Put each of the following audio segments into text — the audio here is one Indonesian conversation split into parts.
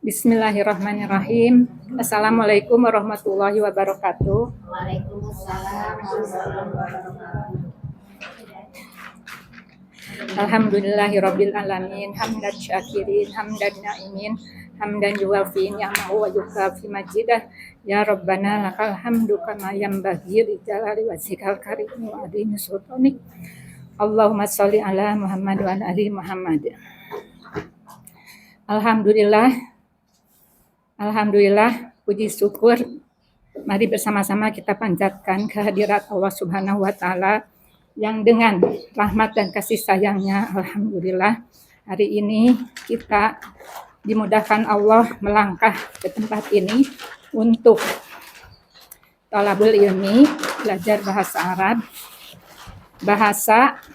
Bismillahirrahmanirrahim. Assalamualaikum warahmatullahi wabarakatuh. Waalaikumsalam warahmatullahi wabarakatuh. Alhamdulillahirabbil alamin, hamdan syakirin, hamdan naimin, hamdan yuwafi ni'amahu wa yukafi majidah. Ya Rabbana lakal hamdu kama yanbaghi li jalali wajhikal karim wa adhimi sultanik. Allahumma sholli ala Muhammad wa ala ali Muhammad. Alhamdulillah, puji syukur. Mari bersama-sama kita panjatkan kehadirat Allah Subhanahu wa Ta'ala yang dengan rahmat dan kasih sayangnya, alhamdulillah, hari ini kita dimudahkan Allah melangkah ke tempat ini untuk thalabul ilmi, belajar bahasa Arab, bahasanya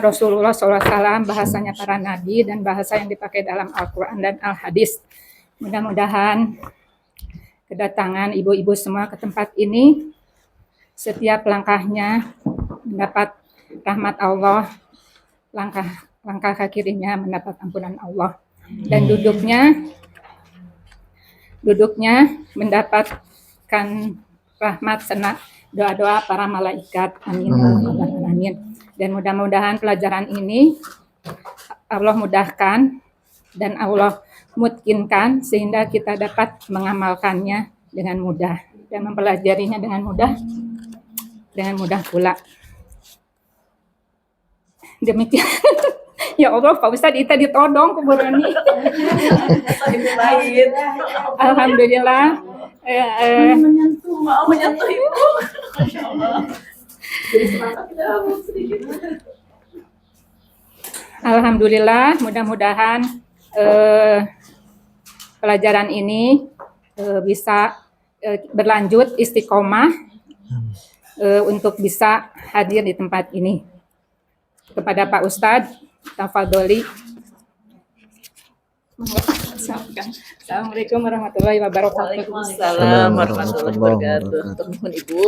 Rasulullah SAW, bahasanya para nabi, dan bahasa yang dipakai dalam Al-Quran dan Al-Hadis. Mudah-mudahan kedatangan ibu-ibu semua ke tempat ini, setiap langkahnya mendapat rahmat Allah, langkah kirinya mendapat ampunan Allah, dan duduknya mendapatkan rahmat senang doa-doa para malaikat. Amin. Amin. Dan mudah-mudahan pelajaran ini Allah mudahkan dan Allah mungkinkan sehingga kita dapat mengamalkannya dengan mudah dan mempelajarinya dengan mudah pula. Demikian. Ya Allah, Pak Ustadz, kita ditodong kuburani. Alhamdulillah. Menyentuh ibu. Masya Allah. Jadi semangat kita sedikit. Alhamdulillah, mudah-mudahan pelajaran ini bisa berlanjut istiqomah untuk bisa hadir di tempat ini. Kepada Pak Ustadz, tafadholi. Assalamualaikum warahmatullahi wabarakatuh. Waalaikumsalam warahmatullahi wabarakatuh. Turun Ibu.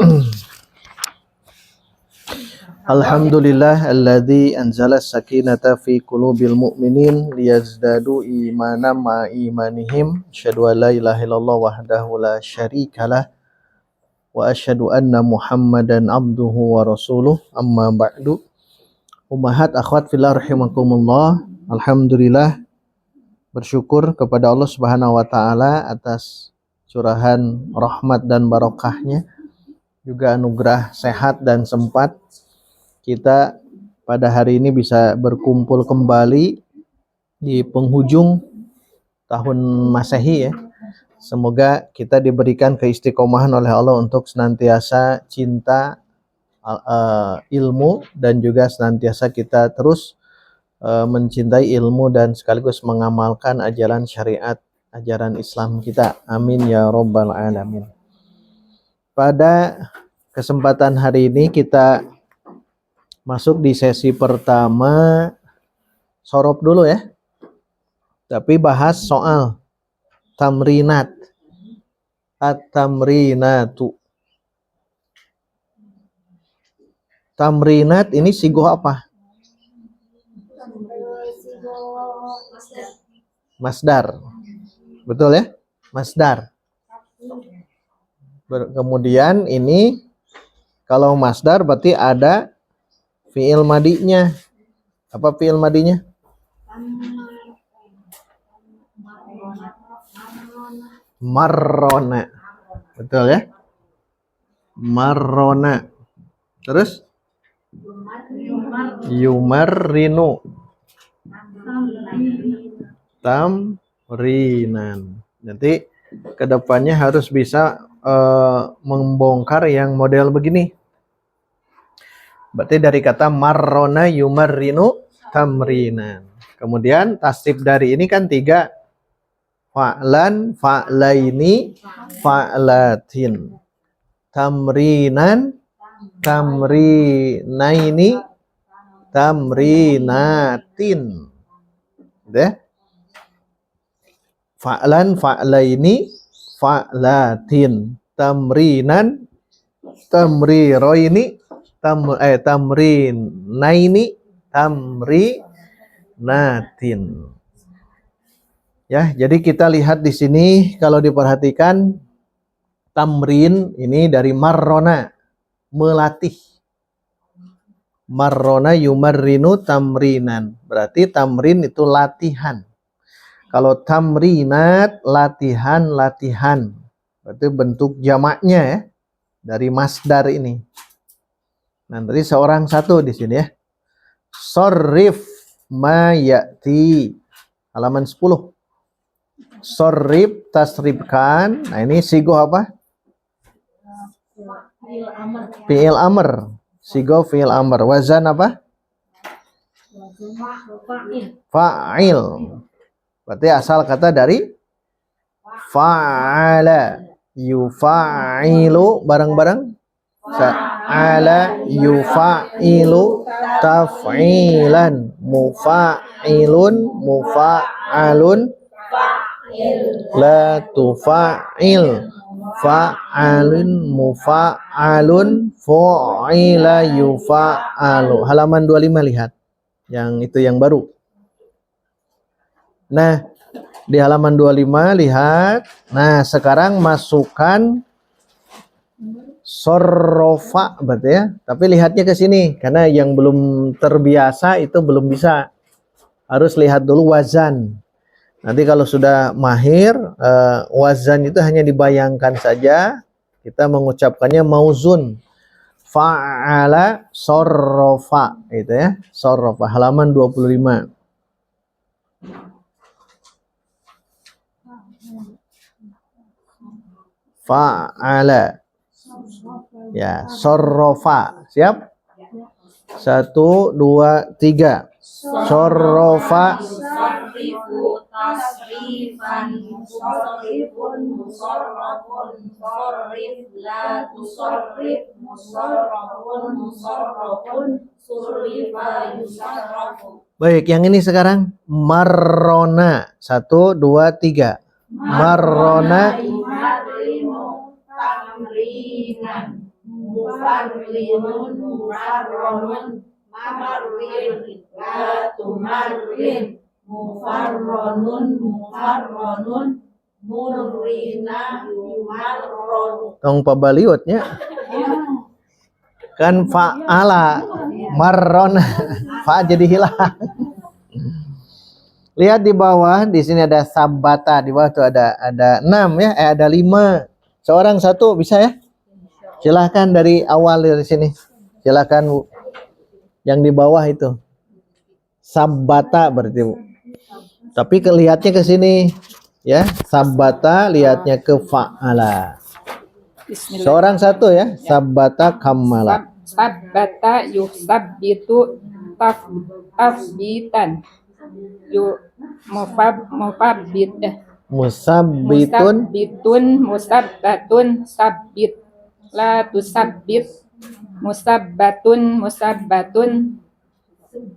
Alhamdulillah alladzi anzala sakinata fi qulubil mu'minin liyazdadu imanan ma imanihim. Asyhadu an la ilaha illallah wahdahu la syarikalah wa asyhadu anna Muhammadan abduhu wa rasuluh. Amma ba'du. Ummahat akhwat fillah rahimakumullah. Alhamdulillah, bersyukur kepada Allah Subhanahu wa taala atas curahan rahmat dan barokahnya, juga anugerah sehat dan sempat kita pada hari ini bisa berkumpul kembali di penghujung tahun Masehi ya. Semoga kita diberikan keistiqomahan oleh Allah untuk senantiasa cinta ilmu dan juga senantiasa kita terus mencintai ilmu dan sekaligus mengamalkan ajaran syariat, ajaran Islam kita. Amin ya rabbal alamin. Pada kesempatan hari ini kita masuk di sesi pertama, sorop dulu ya. Tapi bahas soal tamrinat. At-tamrinatu. Tamrinat ini sigoh apa? Masdar. Betul ya? Masdar. Kemudian ini kalau masdar berarti ada fi'il madinya. Apa fi'il madinya? Marrona. Betul ya? Marrona. Terus? Yumarrinu. Tamrinan. Nanti kedepannya harus bisa membongkar yang model begini. Berarti dari kata marrona yumarrinu tamrinan. Kemudian tasrif dari ini kan 3. Fa'lan, fa'laini, fa'latin. Tamrinan, tamrinaini, tamrinatin. Udah? Fa'lan, fa'laini, fa'latin. Tamrinan, tamriroini, tamrinaini, tamrinatin. Ya, jadi kita lihat di sini kalau diperhatikan tamrin ini dari marrona, melatih. Marrona yumarrinu tamrinan. Berarti tamrin itu latihan. Kalau tamrinat latihan. Berarti bentuk jamaknya ya dari masdar ini. Nah, tadi seorang satu di sini ya. Sorrif ma ya'ti. Halaman 10. Sorrif tasrifkan. Nah, ini sigoh apa? Fi'il amr. Sigoh fi'il amr. Wazan apa? Fa'il. Berarti asal kata dari fa'ala. Yufa'ilu bareng-bareng. Sa'ala yufa'ilu taf'ilan. Mufa'ilun mufa'alun. La tufa'il. Fa'alun mufa'alun. Fu'ila yufa'alu. Halaman 25 lihat. Yang itu yang baru. Nah, di halaman 25 lihat. Nah, sekarang masukkan sorrofa berarti ya. Tapi lihatnya ke sini karena yang belum terbiasa itu belum bisa. Harus lihat dulu wazan. Nanti kalau sudah mahir, wazan itu hanya dibayangkan saja. Kita mengucapkannya mauzun. Fa'ala sorrofa itu ya. Sorrofa halaman 25. Fa'ala. Ya, sorrofa. Siap? 1, 2, 3. Sorrofa. Musarrifu tasrifan musarrifun musarrafun musarrif la tusarrif musarrafun musarrafun surrifa yusarrafu. Baik, yang ini sekarang marrona. 1, 2, 3. Marrona Yumarrinu tamrinan mufarrinun mufarronun mamarrin la tumarrin mufarronun mufarronun murrina yumarron. tong pabaliutnya kan fa'ala marrona fa jadi hilang. Lihat di bawah, di sini ada sabata, di bawah tuh ada 6 ya, ada 5. Seorang satu bisa ya? Silahkan dari awal dari sini. Silahkan Bu. Yang di bawah itu. Sabata berarti Bu. Tapi kelihatnya ke sini ya. Sabata lihatnya ke fa'ala. Bismillah. Seorang satu ya. Sabata kammala. Sabbata yusabbitu tafbitan. Mufabbit Musabbitun musabbatun sabbit la tusabbit musabbatun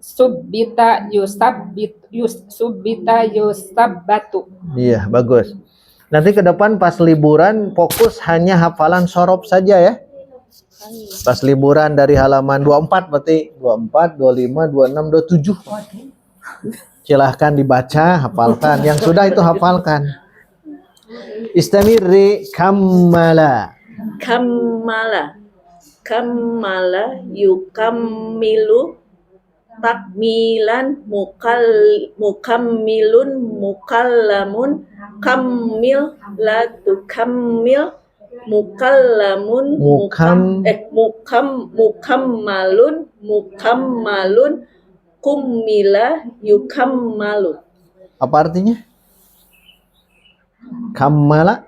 subbita yusabbatu. Iya, bagus. Nanti ke depan pas liburan fokus hanya hafalan sorof saja ya. Pas liburan dari halaman 24 berarti 24, 25, 26, 27. Silahkan dibaca, hafalkan. Yang sudah itu hafalkan. Istamirri kammala. Kammala yukammilu takmilan mukammilun mukallamun kammil la tukammil mukallamun mukammalun kummila yukammalu. Apa artinya? Kammala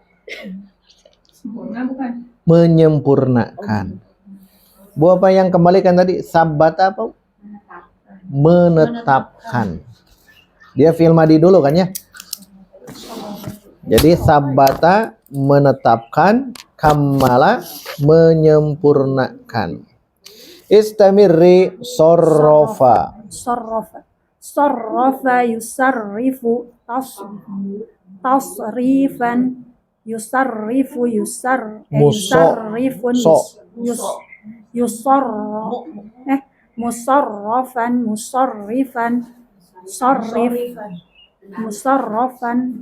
menyempurnakan. Bu apa yang kembalikan tadi? Sabbata apa? Menetapkan. Dia fi'il madi dulu kan ya? Jadi sabbata menetapkan, kammala menyempurnakan. Istamirri sorrofa. Sarrafa yusarrifu tasrifan yusarrifun musarrafan musarrifan sarrif musarrafun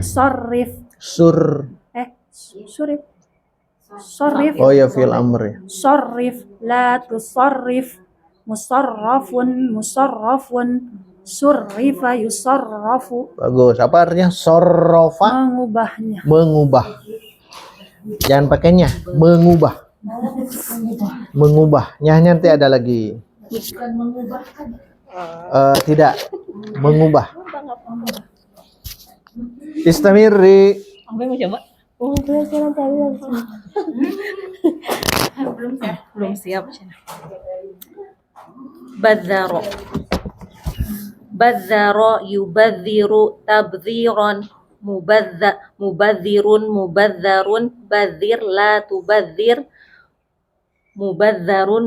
sarrif Sur. surif sarrif Oh ya, fil amr ya. sarrif la tusarrif musarrafun surrifa yusarrafu Bagus. Apa artinya? Sorrofa. mengubahnya Mengubah. Jangan pakainya. Mengubah. Mengubah. Nyahnya nanti ada lagi. Bukan mengubahkan. Tidak. Mengubah. Istamiri. Apa mau coba? Belum siap. Badzaro. Badzaro yubadziru tabdziran. Mubadzirun mubadzarun. Badzir la tubadzir. Mubadzarun.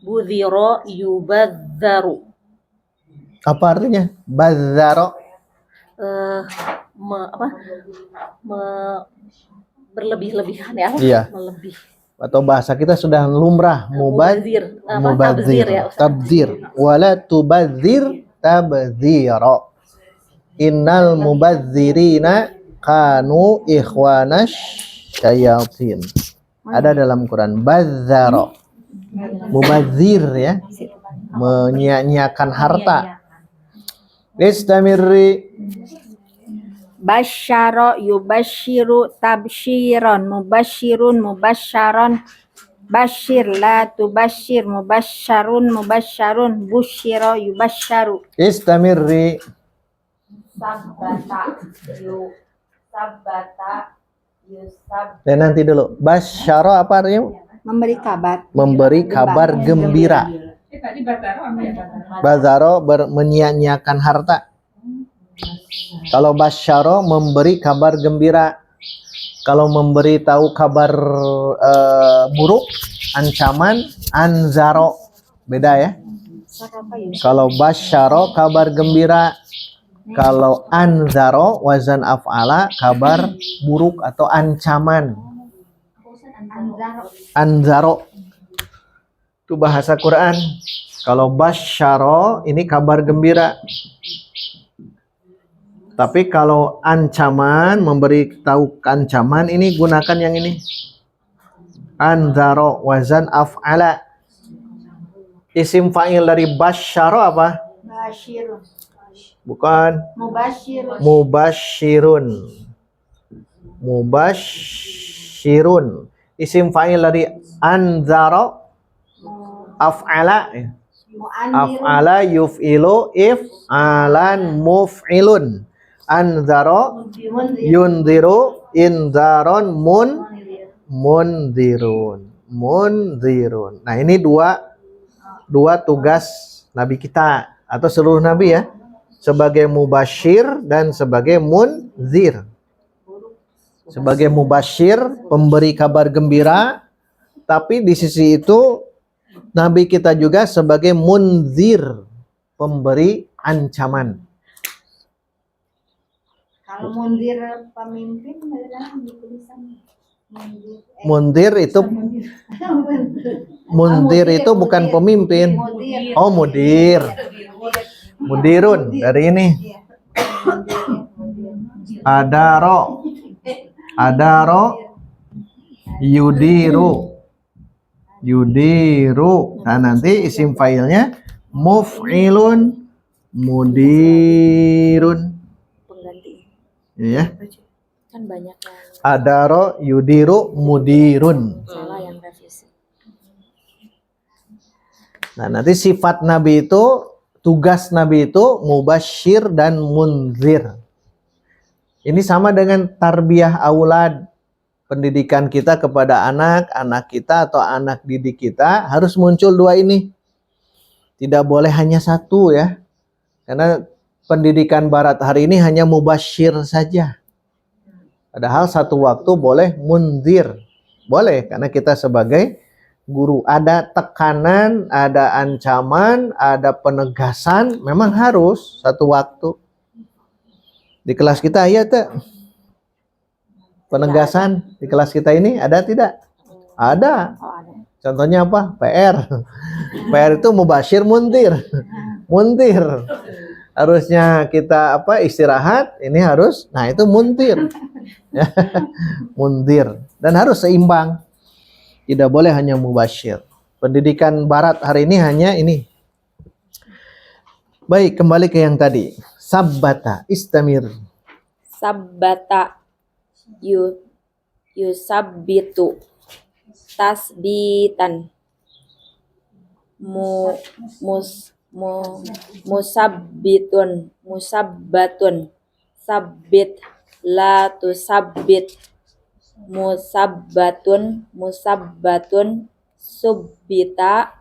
Budziro yubadzaru. Apa artinya? Badzaro. Berlebih-lebihan ya. Iya. Melebih. Atau bahasa kita sudah lumrah. Mubadzir. Mubadzir. Ya, Ustaz. Tabdzir. Wala tubadzir tabdziro. Innal mubadzirina kanu ikhwanash syayatin. Ada dalam Quran. Badzaro. Mubadzir ya. Menyia-nyiakan harta. Istamiri. Basyara yubasyiru tabsyiran mubasyirun mubasyaran basyir la tubasyir mubasyarun busyira yubasyaru. Istamiri. Dan nanti dulu. Basyara apa artinya? Memberi kabar. Memberi kabar gembira. Bazaro menyia-nyiakan harta. Kalau basyaro memberi kabar gembira. Kalau memberi tahu kabar buruk, ancaman, anzaro. Beda ya. Kalau basyaro kabar gembira. Kalau anzaro wazan af'ala kabar buruk atau ancaman. Anzaro itu bahasa Quran. Kalau basyaro ini kabar gembira. Tapi kalau ancaman, memberi tahu ancaman, ini gunakan yang ini. Anzaro wazan af'ala. Isim fa'il dari basyaro apa? Basyirun. Bukan. Mubasyirun. Mubasyirun. Isim fa'il dari anzaro af'ala. Af'ala yuf'ilu if'alan muf'ilun. Anzaro yunziru inzaron munzirun. Nah, ini dua tugas nabi kita atau seluruh nabi ya, sebagai mubasyir dan sebagai munzir. Sebagai mubasyir, pemberi kabar gembira, tapi di sisi itu nabi kita juga sebagai munzir, pemberi ancaman. Kalau mundir pemimpin di tulisan Munzir itu bukan pemimpin. Oh, mudir. Mudirun dari ini. Adaro yudiru. Nah, nanti isim failnya muf'ilun mudirun. Pengganti. Ya. Kan banyak yang Adaro yudiru mudirun. salah yang revisi. Nah, nanti sifat nabi itu, tugas nabi itu mubasyir dan munzir. Ini sama dengan tarbiyah aulad. Pendidikan kita kepada anak kita atau anak didik kita harus muncul dua ini. Tidak boleh hanya satu ya. Karena pendidikan barat hari ini hanya mubasyir saja. Padahal satu waktu boleh munzir. Boleh, karena kita sebagai guru ada tekanan, ada ancaman, ada penegasan, memang harus satu waktu. Di kelas kita ya tak? Penegasan di kelas kita ini ada tidak? Ada. Oh, ada. Contohnya apa? PR. PR itu mubasyir muntir. Muntir. Harusnya kita apa? Istirahat, ini harus nah itu muntir. Muntir dan harus seimbang. Tidak boleh hanya mubasyir. Pendidikan barat hari ini hanya ini. Baik, kembali ke yang tadi. Sabbata, istamir. Sabbata yusabbitu tasbitan musabbatun sabbit la tusabbit musabbatun subbita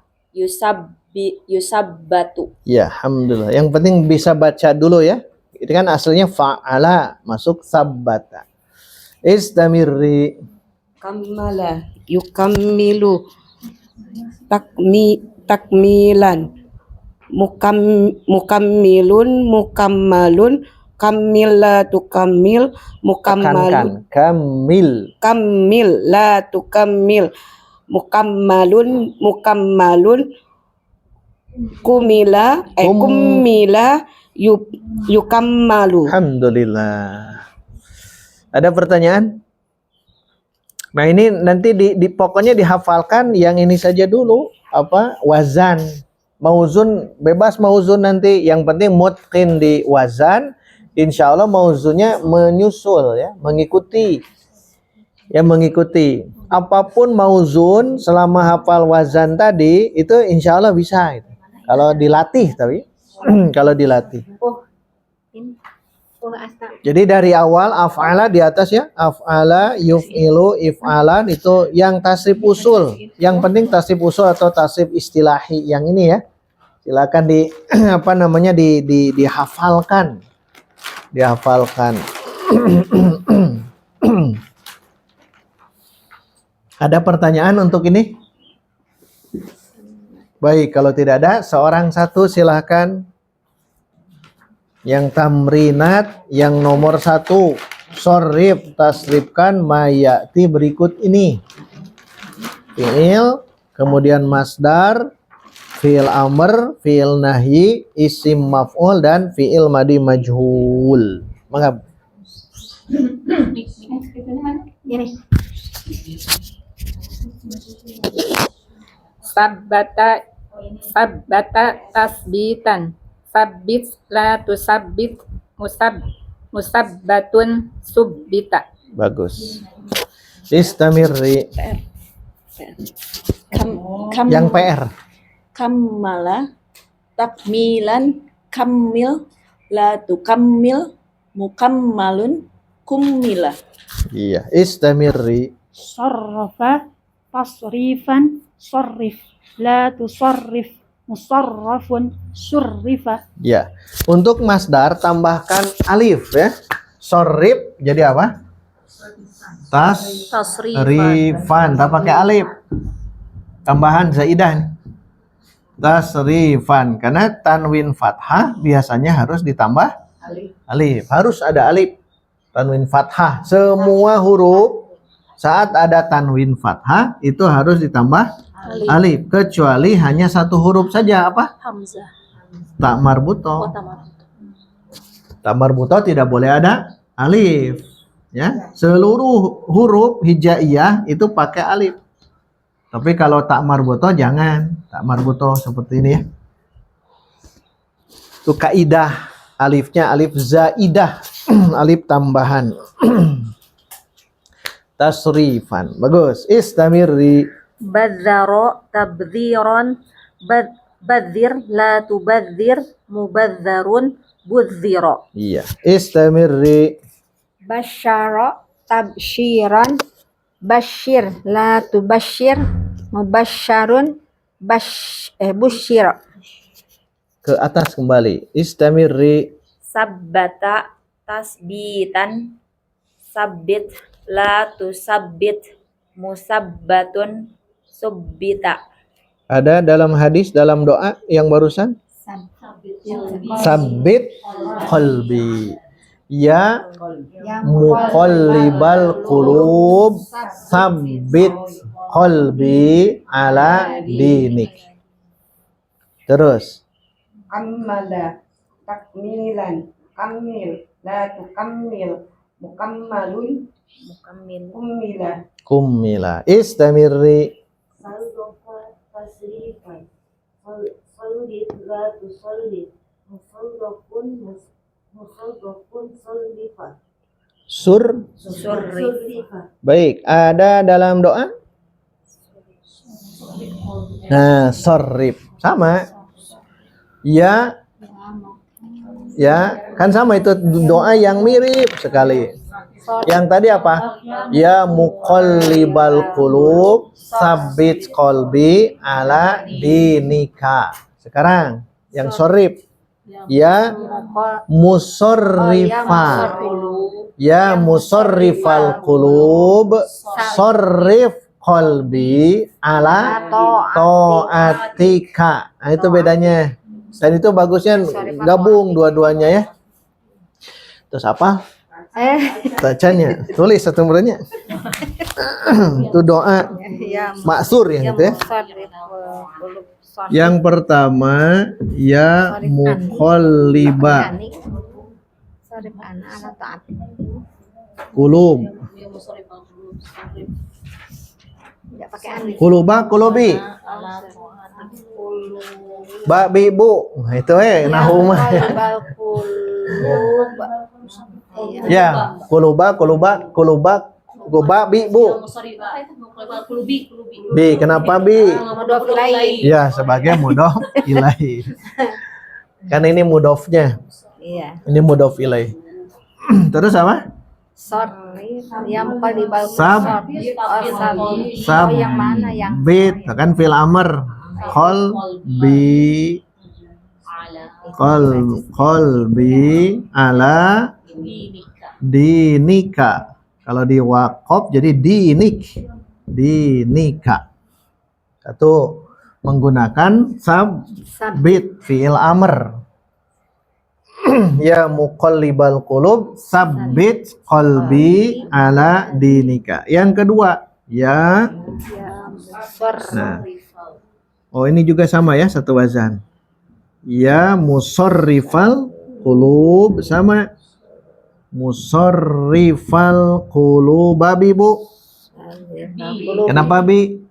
yusabbatu. Ya, alhamdulillah. Yang penting bisa baca dulu ya. Itu kan aslinya fa'ala masuk sabbata. Istamirri. Kammala yukammilu takmilan mukammilun mukammalun kammila tukammil mukammalun Kamil. kammil la tukammil mukammalun kumila kummila yukammalu. Alhamdulillah. Ada pertanyaan? Nah ini nanti pokoknya dihafalkan yang ini saja dulu. Apa? Wazan. Mauzun, bebas mauzun nanti. Yang penting mutqin di wazan. Insya Allah mauzunnya menyusul ya. Mengikuti. Ya mengikuti. Apapun mauzun selama hafal wazan tadi. Itu insya Allah bisa. Kalau dilatih tapi. Kalau dilatih. Jadi dari awal af'ala di atas ya, af'ala, yuf'ilu, if'alan itu yang tasrif usul. Yang penting tasrif usul atau tasrif istilahi yang ini ya. Silakan apa namanya dihafalkan. Dihafalkan. Ada pertanyaan untuk ini? Baik, kalau tidak ada, seorang satu silahkan. Yang tamrinat yang nomor 1 sorrif tasrifkan mayati berikut ini. Fi'il, kemudian masdar, fi'il amr, fi'il nahyi, isim maf'ul dan fi'il madi majhul. Maka sabbata tasbitan. Sabbit la tusabbit musabbatun subbita. bagus. Istamirri. Yang PR. Kammala takmilan kammil la tukammil mukammalun kummila. Iya, istamirri. Sarrafa tasrifan sarrif la tusarrif musarrafun surrifa. Ya. Untuk masdar tambahkan alif ya. Sorrif jadi apa? Tasrifan. Tak pakai alif. Tambahan zaidah. Tasrifan. Karena tanwin fathah biasanya harus ditambah alif. Harus ada alif. Tanwin fathah. Semua huruf saat ada tanwin fathah itu harus ditambah alif. Kecuali hanya satu huruf saja. Apa? Hamzah. Tak marbuto. Tak marbuto tidak boleh ada alif. Ya, seluruh huruf hijaiyah itu pakai alif. Tapi kalau tak marbuto jangan. Tak marbuto seperti ini ya. Itu kaidah alifnya alif zaidah. Alif tambahan. Tasrifan. Bagus. Istamirri. Badzaro tabdziron badzir la tubadzir mubadzarun budziro. Iya. Istamirri. Basyara tabsyiran basyir la tubasyir mubasyarun busyira. Ke atas kembali. Istamirri. Sabbata tasbitan sabbit la tusabbit musabbatun subbita. Ada dalam hadis, dalam doa yang barusan? Sabbit qalbi. Ya muqallibal qulub sabbit qalbi ala dinik. Terus Kammala takmilan kammil la tukammil mukammalun kummila kummila istamirri Sarrafa tasrifan. Sallid la tusallid. Musarrafun sarrifan. Surrifa. Baik, ada dalam doa? Nah, sorrif sama. Ya, kan sama itu doa yang mirip sekali. Yang tadi apa? Ya muqallibal qulub sabbit qalbi ala dinika. Sekarang yang sorrif. Ya musarrifa. Ya musarrifal qulub sorrif qalbi ala taatika. Nah, itu bedanya. Dan itu bagusnya gabung dua-duanya ya. Terus apa? Bacanya, tulis satu muridnya. Itu doa maksur yang itu ya. Yang pertama ya muqalliba qulub. Quluba qulubi. Babi bu. Nah, itu nahu mah. Ya, quluba bi bu. Bi, kenapa bi? Ya, sebagai mudhof ilaih. Kan ini mudhofnya. Iya. Ini mudhof ilaih. Terus apa? Yang paling bagus. Sab yang mana yang bit kan fil amr. Qalbi ala dinika. Kalau di waqaf jadi dinika. Satu menggunakan sabbit fi'il amr. Ya muqallibal qulub sabbit qalbi ala dinika. Yang kedua ya. Nah. Oh, ini juga sama ya, satu wazan. Ya musarrifal qulub sama. Musarrifal qulubabi bu. Kenapa bi?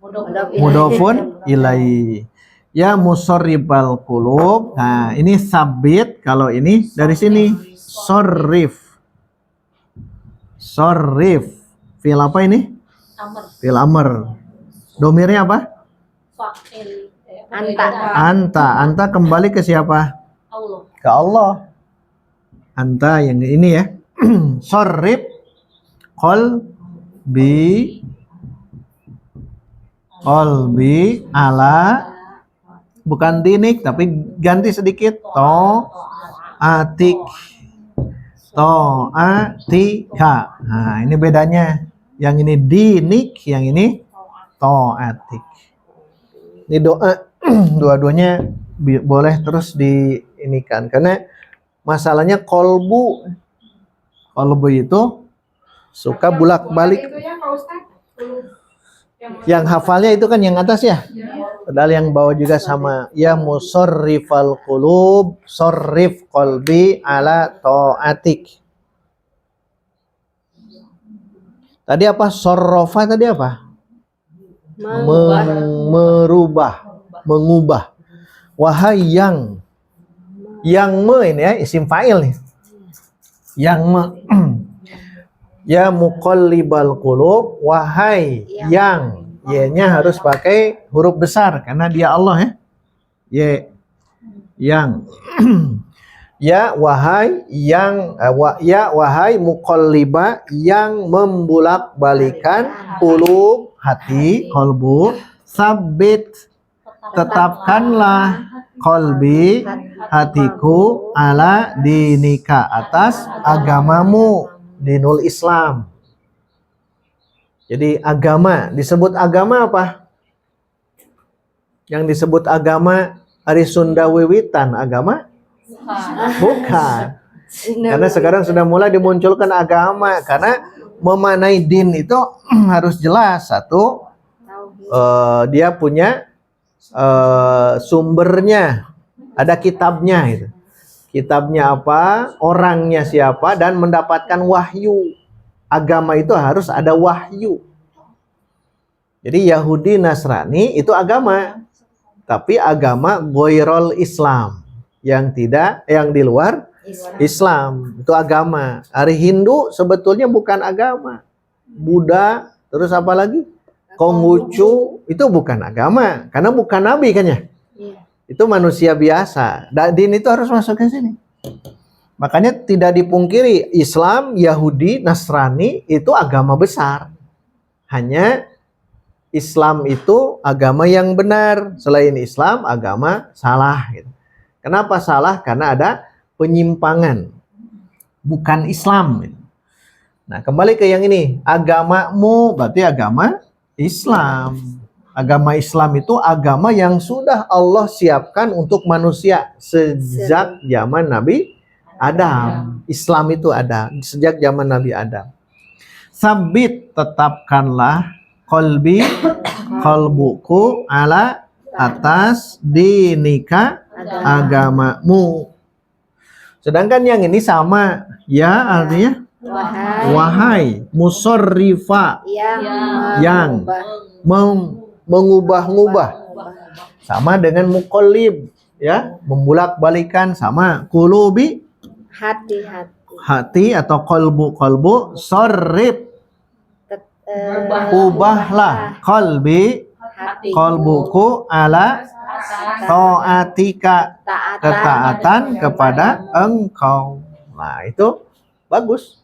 Mudhofun ilai. Ya musarrifal qulub. Nah, ini sabit. Kalau ini dari sini sorrif. Sorrif. Fil apa ini? Fil amr. Domirnya apa? Anta kembali ke siapa? Allah. Ke Allah. Anta yang ini ya. Sorrif qalbi ala, bukan dinik tapi ganti sedikit atika. Nah, ini bedanya. Yang ini dinik, yang ini atik. Ini doa dua-duanya boleh terus diinikan karena masalahnya kolbu itu suka bolak-balik. Yang hafalnya itu kan yang atas ya. Padahal yang bawah juga sama. Ya musarrifal qulub sarrif qalbi ala taatik. Tadi apa? Sorrofa tadi apa? Mengubah. Wahai yang ini ya isim fa'il nih. Yang ya muqallibal qulub, wahai yang Y-nya harus pakai huruf besar karena dia Allah ya. Yang ya wahai yang wahai muqalliba yang membulak-balikan qulub hati, kolbu, sabit, tetapkanlah kolbi, hatiku, ala dinika, atas agamamu, dinul Islam. Jadi agama, disebut agama apa? Yang disebut agama Ari Sunda Wiwitan, agama? Bukan. Karena sekarang sudah mulai dimunculkan agama. Karena memaknai din itu harus jelas. Satu, dia punya sumbernya, ada kitabnya gitu. Kitabnya apa, orangnya siapa, dan mendapatkan wahyu. Agama itu harus ada wahyu. Jadi Yahudi Nasrani itu agama, tapi agama ghairul Islam, yang di luar Islam itu agama. Hari Hindu sebetulnya bukan agama. Buddha, terus apa lagi? Konghucu itu bukan agama, karena bukan nabi kan ya. Itu manusia biasa. Din itu harus masuk ke sini. Makanya tidak dipungkiri Islam, Yahudi, Nasrani itu agama besar. Hanya Islam itu agama yang benar. Selain Islam, agama salah. Kenapa salah? Karena ada penyimpangan. Bukan Islam. Nah, kembali ke yang ini. Agamamu berarti agama Islam. Agama Islam itu agama yang sudah Allah siapkan untuk manusia sejak zaman Nabi Adam. Islam itu ada sejak zaman Nabi Adam. Sabit, tetapkanlah qalbuku ala atas dinika agamamu. Sedangkan yang ini sama, ya artinya wahai musorrifa, yang mengubah-ngubah, sama dengan muqallib, ya, membulak-balikan, sama qulubi, hati atau qalbu, sorrif, ubahlah qalbuku ala ta'atika, ketaatan kepada engkau. Nah, itu bagus.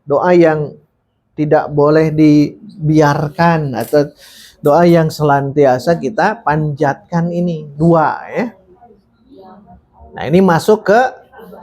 Doa yang tidak boleh dibiarkan, atau doa yang senantiasa kita panjatkan, ini dua ya. Nah, ini masuk ke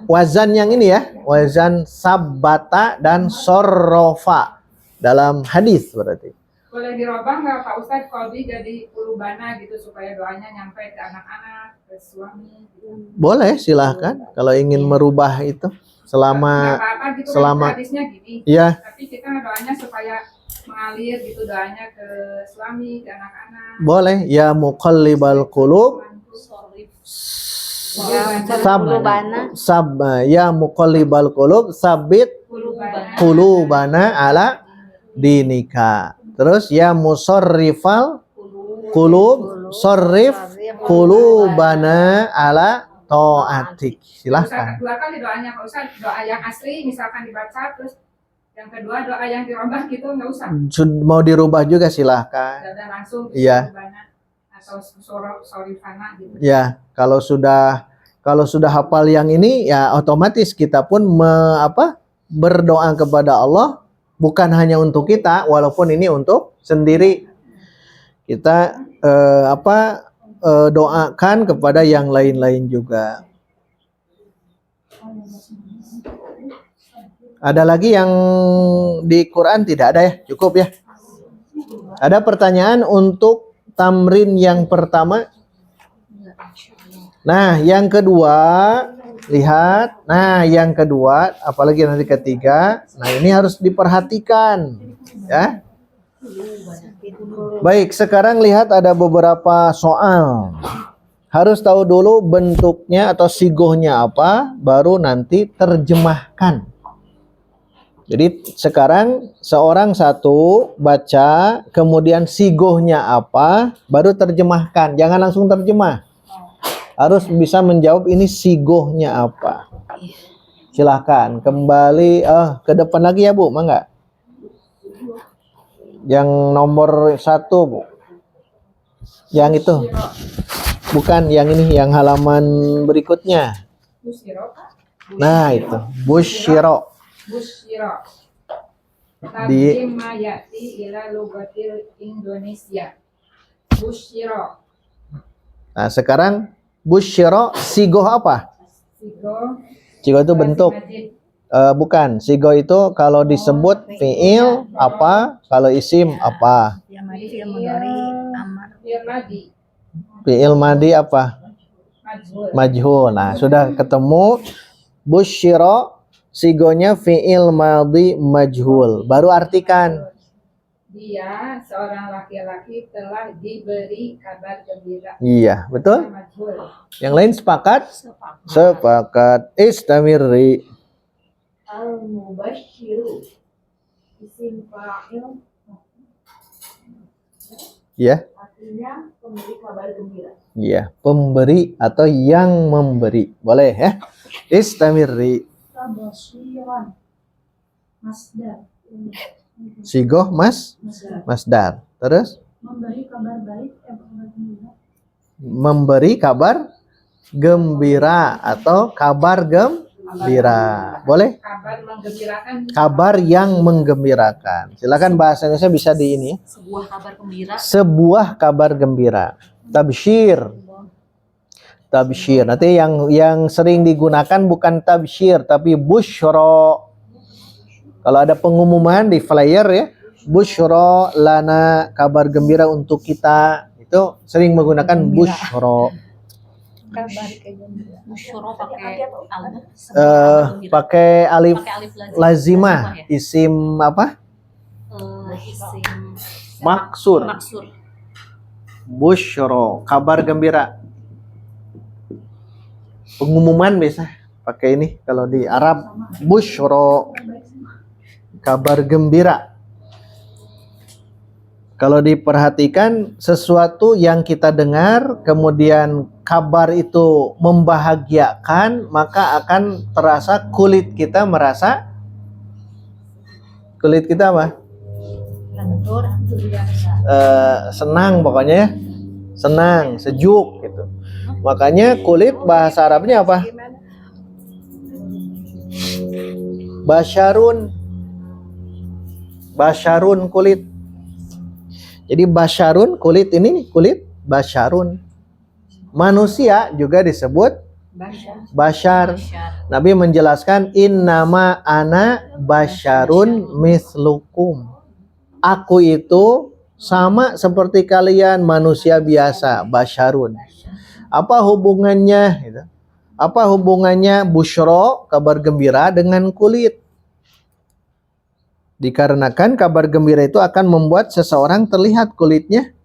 wazan yang ini ya, wazan sabbata dan sorrofa dalam hadis berarti. Boleh dirubah nggak Pak Ustadz kolbi jadi kulubana gitu supaya doanya nyampe ke anak-anak, ke suami gitu. Boleh, silahkan kalau ingin merubah itu selama gitu, selama hadisnya gini. Ya. Tapi kita doanya supaya mengalir gitu, doanya ke suami, ke anak-anak. Boleh, ya muqallibal qulub ya muqallibal qulub sabit qulubana ala dinika. Terus ya musarrifal qulub sarrif qulubana ala ta'atik. Silahkan. Dua kali doanya Pak Ustadz, doa yang asli misalkan dibaca, terus yang kedua doa yang dirubah gitu nggak usah. Mau dirubah juga silahkan. Dan langsung iya. Atau sorifana gitu. Ya, kalau sudah hafal yang ini ya otomatis kita pun berdoa kepada Allah, bukan hanya untuk kita, walaupun ini untuk sendiri. Kita doakan kepada yang lain-lain juga. Ada lagi yang di Quran tidak ada ya? Cukup ya? Ada pertanyaan untuk tamrin yang pertama? Nah, yang kedua, lihat. Nah, yang kedua, apalagi nanti ketiga. Nah, ini harus diperhatikan, ya. Baik, sekarang lihat ada beberapa soal. Harus tahu dulu bentuknya atau sigohnya apa, baru nanti terjemahkan. Jadi sekarang seorang satu baca, kemudian sigohnya apa, baru terjemahkan. Jangan langsung terjemah. Harus bisa menjawab ini sigohnya apa. Silahkan kembali ke depan lagi ya Bu, mangga. Yang nomor 1 Bu. Yang itu. Bukan yang ini, yang halaman berikutnya. Nah itu, busyiro. Busyiro. Di mayati ila lugatil Indonesia. Busyiro. Nah, sekarang busyiro sigoh apa? Sigoh itu bentuk. Bukan, sigoh itu kalau disebut fi'il apa, kalau isim apa? Fi'il madi apa? Majhul. Nah, sudah ketemu busyiro Sigonya fi'il madhi majhul. Baru artikan. Dia seorang laki-laki telah diberi kabar gembira. Iya, betul? Majhul. Yang lain sepakat? Sepakat. Istamirri. Al-mubashiru isim fa'il Ya. artinya pemberi kabar gembira. Iya, pemberi atau yang memberi. Boleh ya? Istamirri. Tabashiran masdar Sigoh masdar. Terus? memberi kabar baik kabar gembira. Memberi kabar gembira atau kabar gembira. Boleh? Kabar menggembirakan. Kabar yang menggembirakan. Silakan bahasa Indonesia bisa di ini. Sebuah kabar gembira. Sebuah kabar gembira. Tabsyir. Tabsyir. Nanti yang sering digunakan bukan tabsyir tapi busyra. Kalau ada pengumuman di flyer ya, busyra lana, kabar gembira untuk kita. Itu sering menggunakan busyra. Kabar kegembiraan. Busyro pakai alif. Pakai alif Pakai alif lazimah, ya? isim apa? Isim Maksur. maksur. Busyra, kabar gembira. Pengumuman biasa pakai ini kalau di Arab busyra, kabar gembira. Kalau diperhatikan sesuatu yang kita dengar kemudian kabar itu membahagiakan, maka akan terasa kulit kita apa? Senang pokoknya ya. Senang, sejuk gitu. Makanya kulit bahasa Arabnya apa? Basyarun kulit. Jadi basyarun kulit ini kulit basyarun. Manusia juga disebut basyar. Nabi menjelaskan innama ana basyarun mislukum. Aku itu sama seperti kalian, manusia biasa, basyarun. Apa hubungannya gitu? Apa hubungannya busyra, kabar gembira dengan kulit? Dikarenakan kabar gembira itu akan membuat seseorang terlihat kulitnya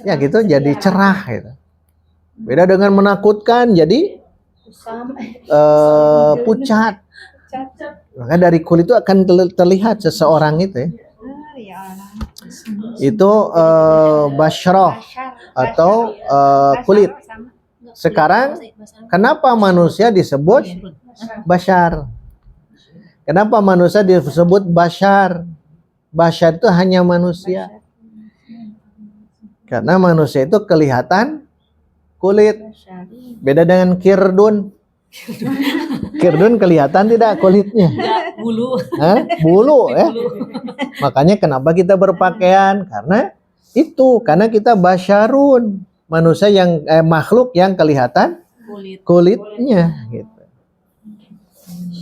ya gitu, jadi cerah gitu. Beda dengan menakutkan, jadi pucat. Maka dari kulit itu akan terlihat seseorang itu ya. Itu basyarah atau kulit. Sekarang kenapa manusia disebut basyar? Kenapa manusia disebut basyar? Basyar itu hanya manusia. Karena manusia itu kelihatan kulit. Beda dengan kirdun. Kirdun kelihatan tidak kulitnya? Bulu. Bulu ya. Makanya kenapa kita berpakaian? Karena kita basyarun. Manusia yang makhluk yang kelihatan kulitnya gitu.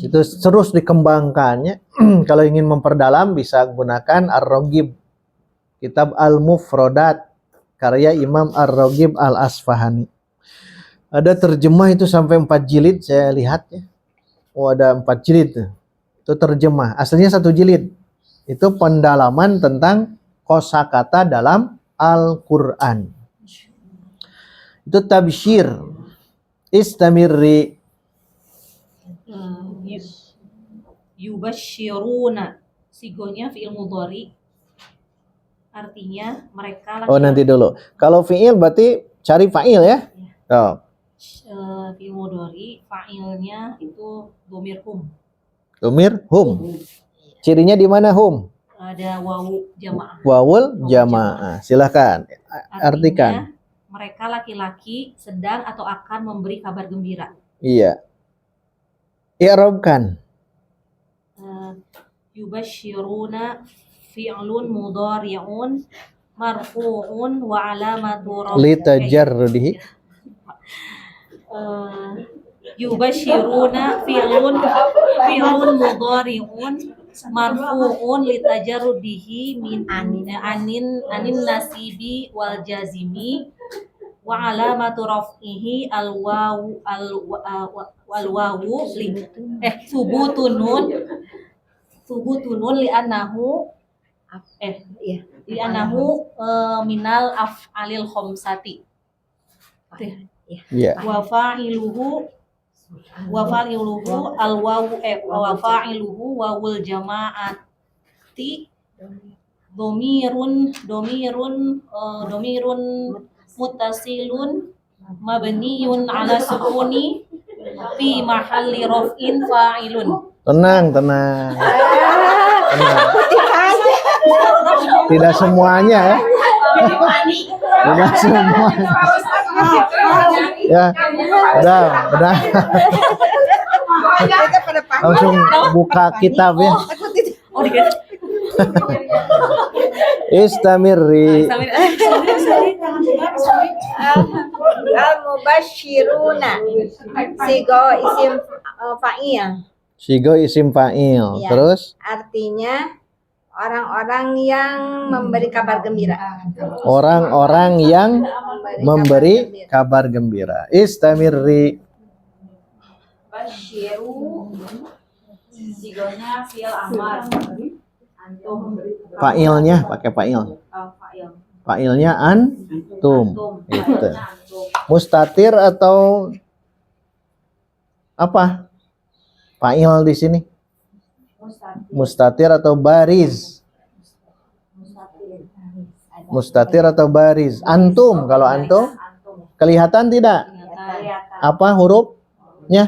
Itu terus dikembangkannya. Kalau ingin memperdalam bisa gunakan Ar-Raghib, kitab Al-Mufradat karya Imam Ar-Raghib Al-Asfahani. Ada terjemah itu sampai 4 jilid saya lihat ya. Oh, ada 4 jilid tuh. Itu terjemah. Aslinya 1 jilid. Itu pendalaman tentang kosakata dalam Al-Qur'an. Itu tabsyir. Istamirri. Yubashiruna, sigonya fi'il mudhari, artinya mereka Oh, nanti dulu. Kalau fi'il berarti cari fa'il ya. Oh. Fi'il mudhari, fa'ilnya itu dhamir hum. Dhamir hum. Cirinya di mana hum? Ada wawu jamaah. Wawul jamaah. Silakan artikan. Mereka laki-laki sedang atau akan memberi kabar gembira. Iya. I'rabkan. Yubashiruna fi'lun mudhari'un marfu'un wa alamatu raf'ihi Litajarrudihi. Yubashiruna fi'lun mudhari'un marfu'un litajarrudihi min anin nasibi wal jazimi wa alamatu raf'ihi al wawu wal wawu subutunun li anahu li anahu minal af'alil khamsati. Ya. Wa fa'iluhu al wawu wa fa'iluhu wawul jama'ati domirun mutasilun mabniyun ala sukuni fi mahalli raf'in fa'ilun. Tenang, tenang. Tenang. Tidak semuanya ya. Tidak semuanya. Ya, udah. Langsung buka kitab ya. Oh, dikit. Istamirri. Al-mubashiruna sigo isim fa'il. Sigo isim fa'il. Ya. Terus Artinya orang-orang yang memberi kabar gembira. orang-orang yang memberi kabar gembira. Istamirri. Basyiru sigonya fi'il amar. Antum Fa'ilnya pakai fa'il. fa'il. Fa'ilnya antum. Itu. Antum. Mustatir atau apa? Fa'il di sini. Mustatir atau bariz? Mustatir atau bariz? Antum, kalau antum kelihatan tidak? Apa hurufnya?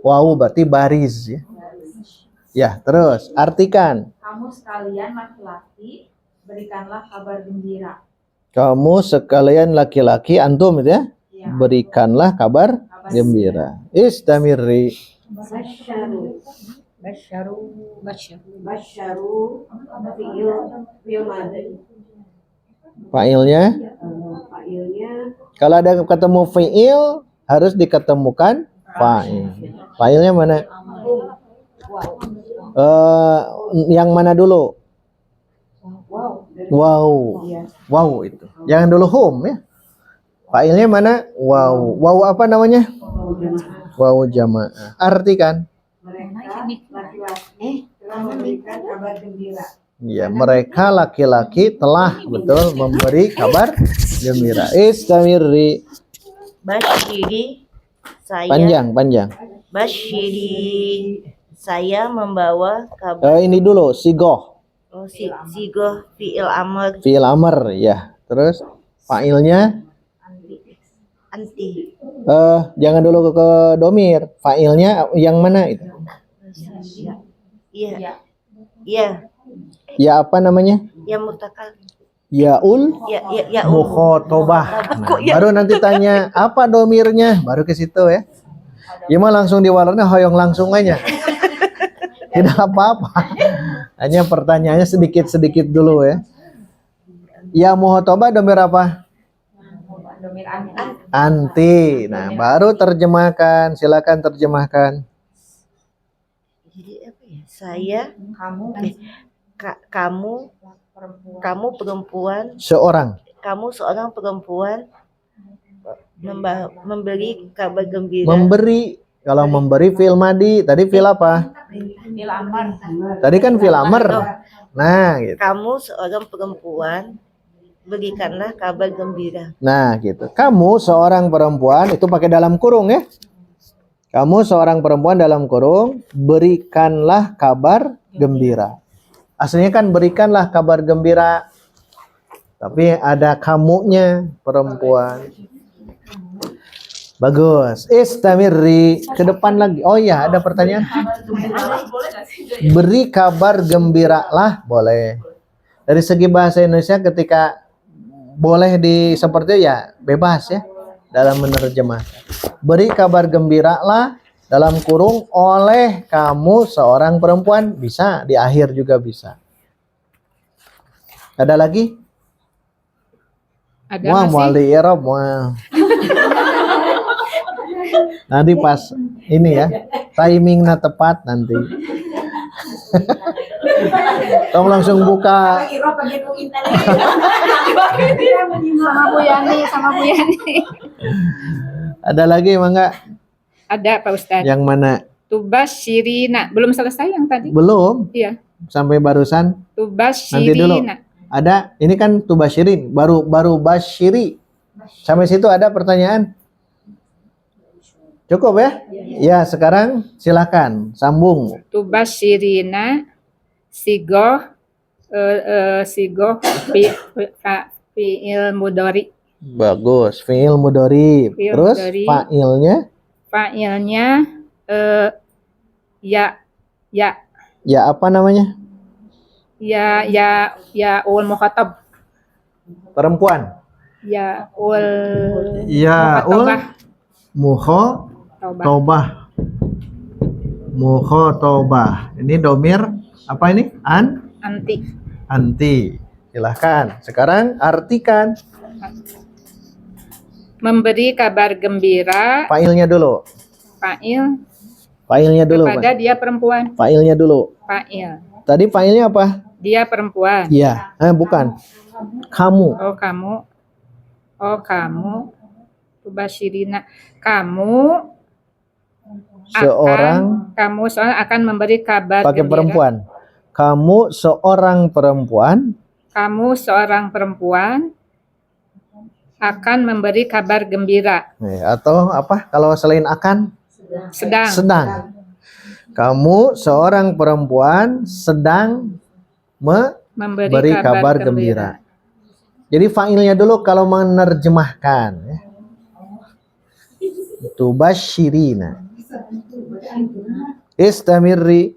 Wawu berarti bariz ya. Ya, terus artikan. Kamu sekalian laki-laki berikanlah kabar gembira. Kamu sekalian laki-laki, antum itu ya? Ya. Berikanlah kabar gembira. Istamirri. Basyaru fi'il madhi. Fa'ilnya. Fa'ilnya Kalau ada ketemu fi'il harus diketemukan fa'il. Fa'ilnya mana? Yang mana dulu? Wow. Wow itu. Jangan dulu hum ya. Fa'ilnya mana? Wow. Wow apa namanya? Wow jamaah. Artikan. mereka laki-laki telah memberikan kabar gembira. Ya, mereka laki-laki telah betul memberi kabar gembira. Istamirri. Basyiri saya Panjang. Basyiri saya membawa kabar. Ini dulu sigoh. Sigoh fi'il amr Fi'il amr ya. Terus fa'ilnya anti. Jangan dulu ke domir. Fa'ilnya yang mana itu? Iya. Ya apa namanya? Ya mutakal. Yaul Ya mukhotobah. Nah, baru nanti tanya apa domirnya, baru ke situ ya. Ya mah langsung diwalarnya hoyong langsung aja. Tidak apa-apa. Hanya pertanyaannya sedikit-sedikit dulu ya. Ya mukhotobah domir apa? Domir anti. Anti. Nah, baru terjemahkan. Silakan terjemahkan. Jadi apa ya? Saya kamu perempuan, Seorang kamu seorang perempuan memberi kabar gembira. memberi. Kalau memberi fi'il madi, tadi fi'il apa? Fi'il amar. Tadi kan fi'il amr. Nah, gitu. Kamu seorang perempuan, berikanlah kabar gembira. Nah, gitu. Kamu seorang perempuan, itu pakai dalam kurung ya. Kamu seorang perempuan dalam kurung, berikanlah kabar gembira. Aslinya kan berikanlah kabar gembira. Tapi ada kamunya perempuan. Bagus. Istamirri. Ke depan lagi. Oh iya, ada pertanyaan. Beri kabar gembiralah, boleh. Dari segi bahasa Indonesia ketika boleh seperti itu ya bebas ya dalam menerjemahkan. Beri kabar gembiralah dalam kurung oleh kamu seorang perempuan, bisa di akhir juga bisa. Ada lagi? Ada Wah, masih? mual di Eropa. Wah. Nanti pas ini ya, timingnya tepat nanti. Kamu langsung buka. Sama Bu Yani. Ada lagi emang enggak? Ada Pak Ustadz. Yang mana? Tubasyirina. Belum selesai yang tadi? Belum. Iya. Sampai barusan. Nanti dulu. Tubasyirina. Ada, ini kan tubasyirin, baru basyiri. Sampai situ ada pertanyaan? Cukup ya? Ya, sekarang silakan sambung. Tubasyirina sigoh fi'il mudhari. Bagus, fi'il mudhari. Fi'il Terus mudhari. fa'ilnya Ya ya apa namanya? ya ul mukhatab. Perempuan. Ya ul Ya ul mukhatabah. mukhatabah. Mukhatabah. Ini domir apa ini? Anti. Silahkan. Sekarang artikan. Memberi kabar gembira. Fa'ilnya dulu. Fa'ilnya dulu, kepada Pak. dia perempuan. Fa'ilnya dulu. Fa'il. Tadi fa'ilnya apa? Dia perempuan. Iya. Bukan. Kamu. Oh kamu. Tubasyirina. Kamu Seorang akan memberi kabar pakai gembira. perempuan. Kamu seorang perempuan Kamu seorang perempuan akan memberi kabar gembira. atau apa kalau selain akan? Sedang. Kamu seorang perempuan sedang memberi kabar gembira. Jadi fa'ilnya dulu kalau menerjemahkan ya. Tubasyirina. Istamirri.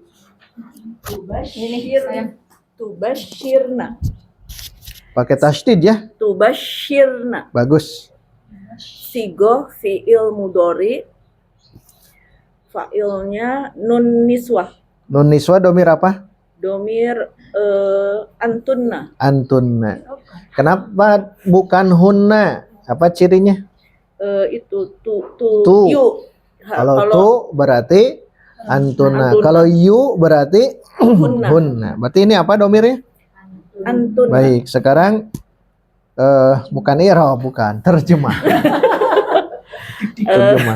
Tubasyirna. Pakai tasydid ya. Tubasyirna. Bagus. Sigoh fi'il mudhari. Fa'ilnya nun niswah. Nun niswa domir apa? Domir antunna. Antunna. Kenapa bukan hunna? Apa cirinya? Itu tu yu. Kalau tu berarti antunna. Kalau yu berarti hunna. Berarti ini apa domirnya? Antunna. Baik, sekarang bukan i'rab, bukan terjemah. Terjemah.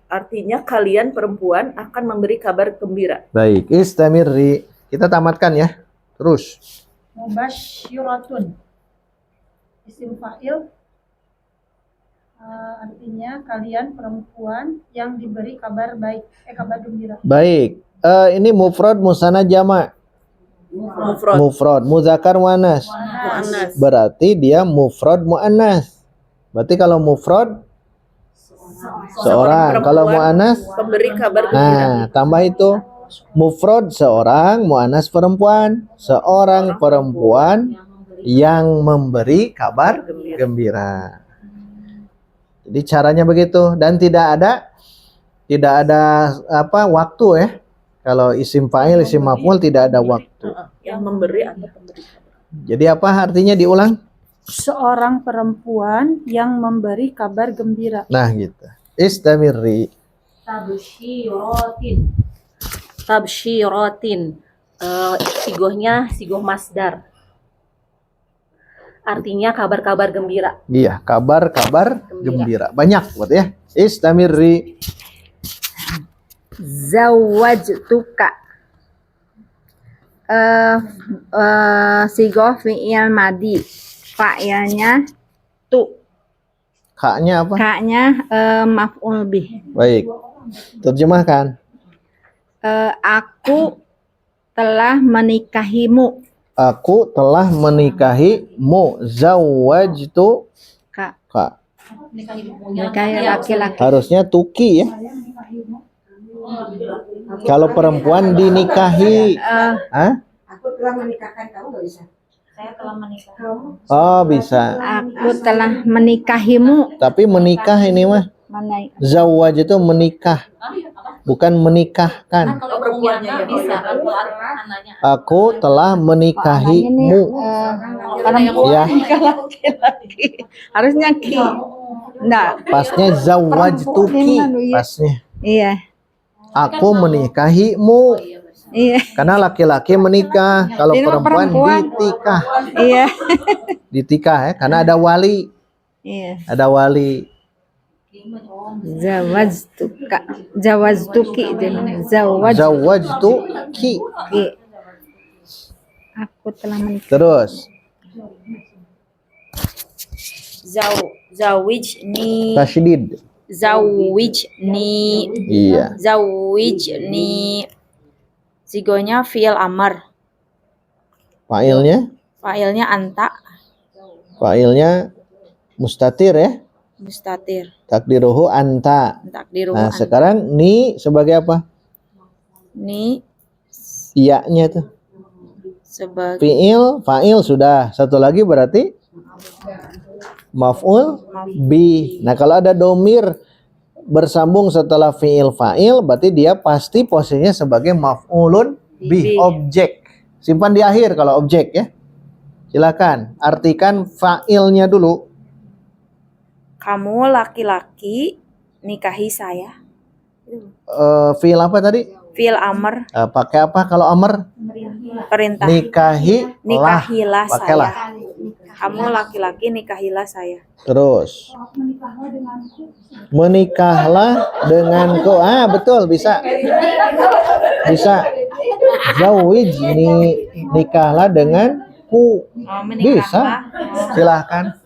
Artinya kalian perempuan akan memberi kabar gembira. Baik, istamirri. Kita tamatkan ya. Terus. Mubasyiratun. Isim fa'il artinya kalian perempuan yang diberi kabar baik, kabar gembira. Baik. Ini mufrad musanna jama'. Mufrad muzakkar muannas. Berarti dia mufrad muannas. Berarti kalau mufrad seorang, kalau muannas pemberi kabar gembira. nah, tambah itu mufrad seorang, muannas perempuan. Seorang perempuan yang memberi kabar gembira. Jadi caranya begitu dan tidak ada apa waktu ya. Kalau isim fa'il, isim maf'ul tidak ada waktu. Yang memberi atau pemberi kabar. Jadi apa artinya diulang? Seorang perempuan yang memberi kabar gembira. Nah gitu. Istamirri. Tabsyiratin. Sigohnya sigoh masdar. Artinya kabar-kabar gembira. Iya, kabar-kabar gembira. Banyak buat ya. Istamirri. Zawwajtuka. Sigoh fi'il madi. Fa'ilnya tu. Haknya apa? Kaknya maf'ul bih. Baik. Terjemahkan. Aku telah menikahimu. Aku telah menikahimu. Zawwajtu ka. Nikahi laki-laki. Harusnya tuki ya. Kalau perempuan dinikahi. Aku telah menikahkan kamu, nggak bisa. Saya telah menikah. Oh bisa. Aku telah menikahimu. Tapi menikah ini mah. Zawwaj itu menikah. Bukan menikahkan. Kalau perempuannya bisa, kalau anaknya. Aku telah menikahimu. Ya. Laki-laki. Harusnya ki. Enggak. Pasnya zawwajtuki. Pasnya. Iya. Aku menikahimu. Iya. Karena laki-laki menikah. Kalau Ini perempuan perempuan. ditikah. Iya. Ditikah ya. Karena ada wali. Iya. Ada wali. Zawajtuki dan Zawajtu ki. Aku telah menikah. Terus. Zawijni Tasydid. zawijni Iya. zawijni sigonya fi'il amar, Fa'ilnya. fa'ilnya anta, Fa'ilnya mustatir ya. mustatir, Takdiruhu anta. takdiruhu Nah, anta. sekarang ni sebagai apa? Ini Iya-nya tuh. sebagai Fa'il sudah. Satu lagi berarti maf'ul bi. Nah, kalau ada domir bersambung setelah fi'il fa'il, berarti dia pasti posisinya sebagai maf'ulun bi, objek. Simpan di akhir kalau objek ya. Silakan artikan fa'ilnya dulu. kamu laki-laki nikahi saya. Fi'il apa tadi? Fi'il amar, Pakai apa kalau amr? perintah. Pakailah. Nikahilah saya. Kamu laki-laki nikahilah saya. Terus menikahlah denganku. Betul, bisa. Bisa. Zawij nikahlah denganku. Bisa. Silahkan.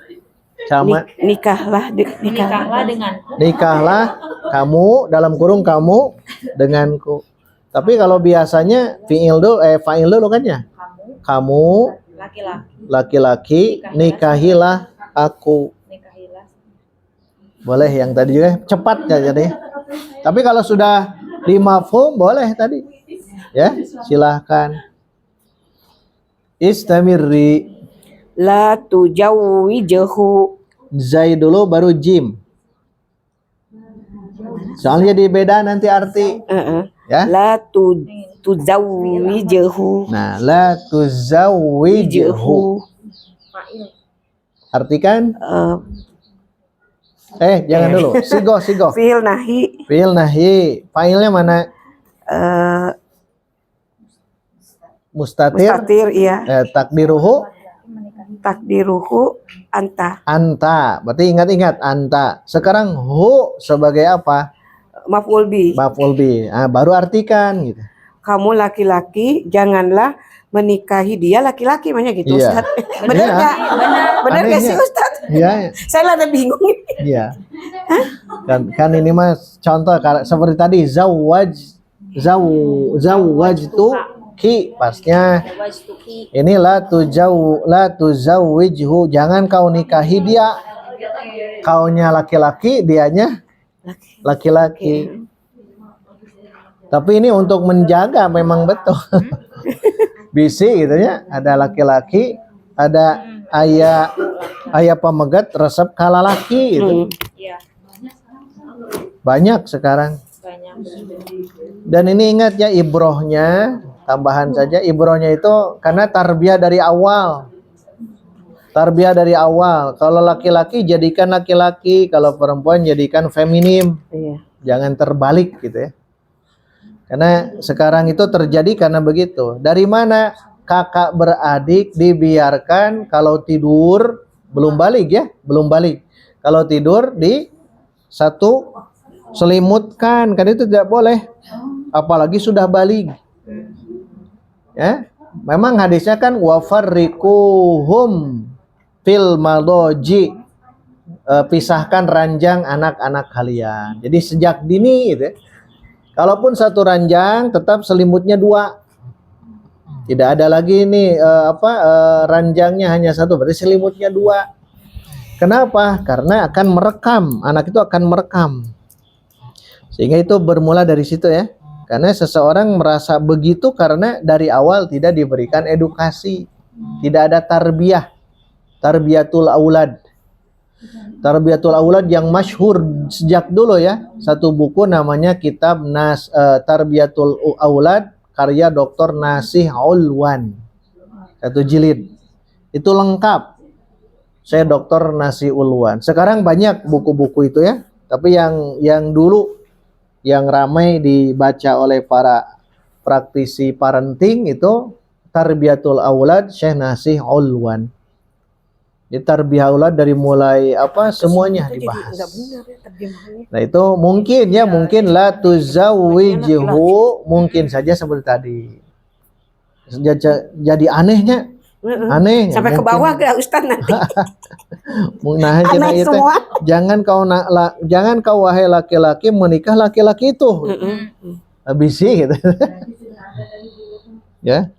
Sama. Nikahlah dengan Nikahlah kamu dalam kurung kamu denganku. Tapi kalau biasanya fa'il dulu kan ya? Kamu laki-laki nikahilah aku. Boleh yang tadi juga cepat ya jadi. Tapi kalau sudah di mafhum boleh tadi. Ya, silahkan. Istamirri. la tujawwijahu. Zai dulu baru jim. Soalnya di beda nanti arti. Ya. La tuzawwijahu. Nah, la tuzawwijuhu. Artikan? Jangan dulu. Sigo. Fi'il nahi. Fi'il nahi. Fa'ilnya mana? Mustatir. Mustatir, iya. Takdiruhu anta. Anta. Berarti ingat-ingat anta. Sekarang hu sebagai apa? Maf'ul bi. Maf'ul bi. Baru artikan gitu. Kamu laki-laki janganlah menikahi dia laki-laki, makanya gitu, Iya. Ustaz. Benar Iya. nggak? Benar nggak sih, Anehnya. Ustaz? Iya. Saya lagi bingung. Iya. Kan ini mas contoh seperti tadi zawajtu ki pasnya. Ini la tuzawwijhu, jangan kau nikahi dia. Kaunya laki-laki, dianya laki-laki. Tapi ini untuk menjaga memang betul. Bisi gitu ya, ada laki-laki, ada ayah pemegat resep kala laki gitu. Banyak sekarang. Dan ini ingat ya ibrohnya, tambahan saja ibrohnya itu karena tarbiyah dari awal. Tarbiyah dari awal. Kalau laki-laki jadikan laki-laki, kalau perempuan jadikan feminim. Jangan terbalik gitu ya. Karena sekarang itu terjadi karena begitu. Dari mana kakak beradik dibiarkan kalau tidur belum balik ya, belum balik. Kalau tidur di satu selimutkan, kan itu tidak boleh. Apalagi sudah balik. Ya, memang hadisnya kan wafarriquhum fil madoji. Pisahkan ranjang anak-anak kalian. Jadi sejak dini gitu ya. Kalaupun satu ranjang tetap selimutnya 2. Tidak ada lagi nih ranjangnya hanya satu, berarti selimutnya 2. Kenapa? Karena akan merekam, anak itu akan merekam. Sehingga itu bermula dari situ ya. Karena seseorang merasa begitu karena dari awal tidak diberikan edukasi. Tidak ada tarbiyah. Tarbiyatul aulad. Tarbiyatul aulad yang masyhur sejak dulu ya. Satu buku namanya kitab Tarbiyatul Aulad karya Dr. Nasih Ulwan. 1 jilid. Itu lengkap. Saya Dr. Nasih Ulwan. Sekarang banyak buku-buku itu ya. Tapi yang dulu yang ramai dibaca oleh para praktisi parenting itu Tarbiyatul Aulad Syekh Nasih Ulwan. Tarbiyah aulad dari mulai apa semuanya dibahas. Nah itu mungkin ya, mungkin la tuzawwijuhu, mungkin saja seperti tadi. Jadi anehnya, aneh. Sampai ke bawah ke Ustaz nanti. Nah, Aneh itu semua. jangan kau wahai laki-laki menikah laki-laki itu. Habis sih gitu. Ya.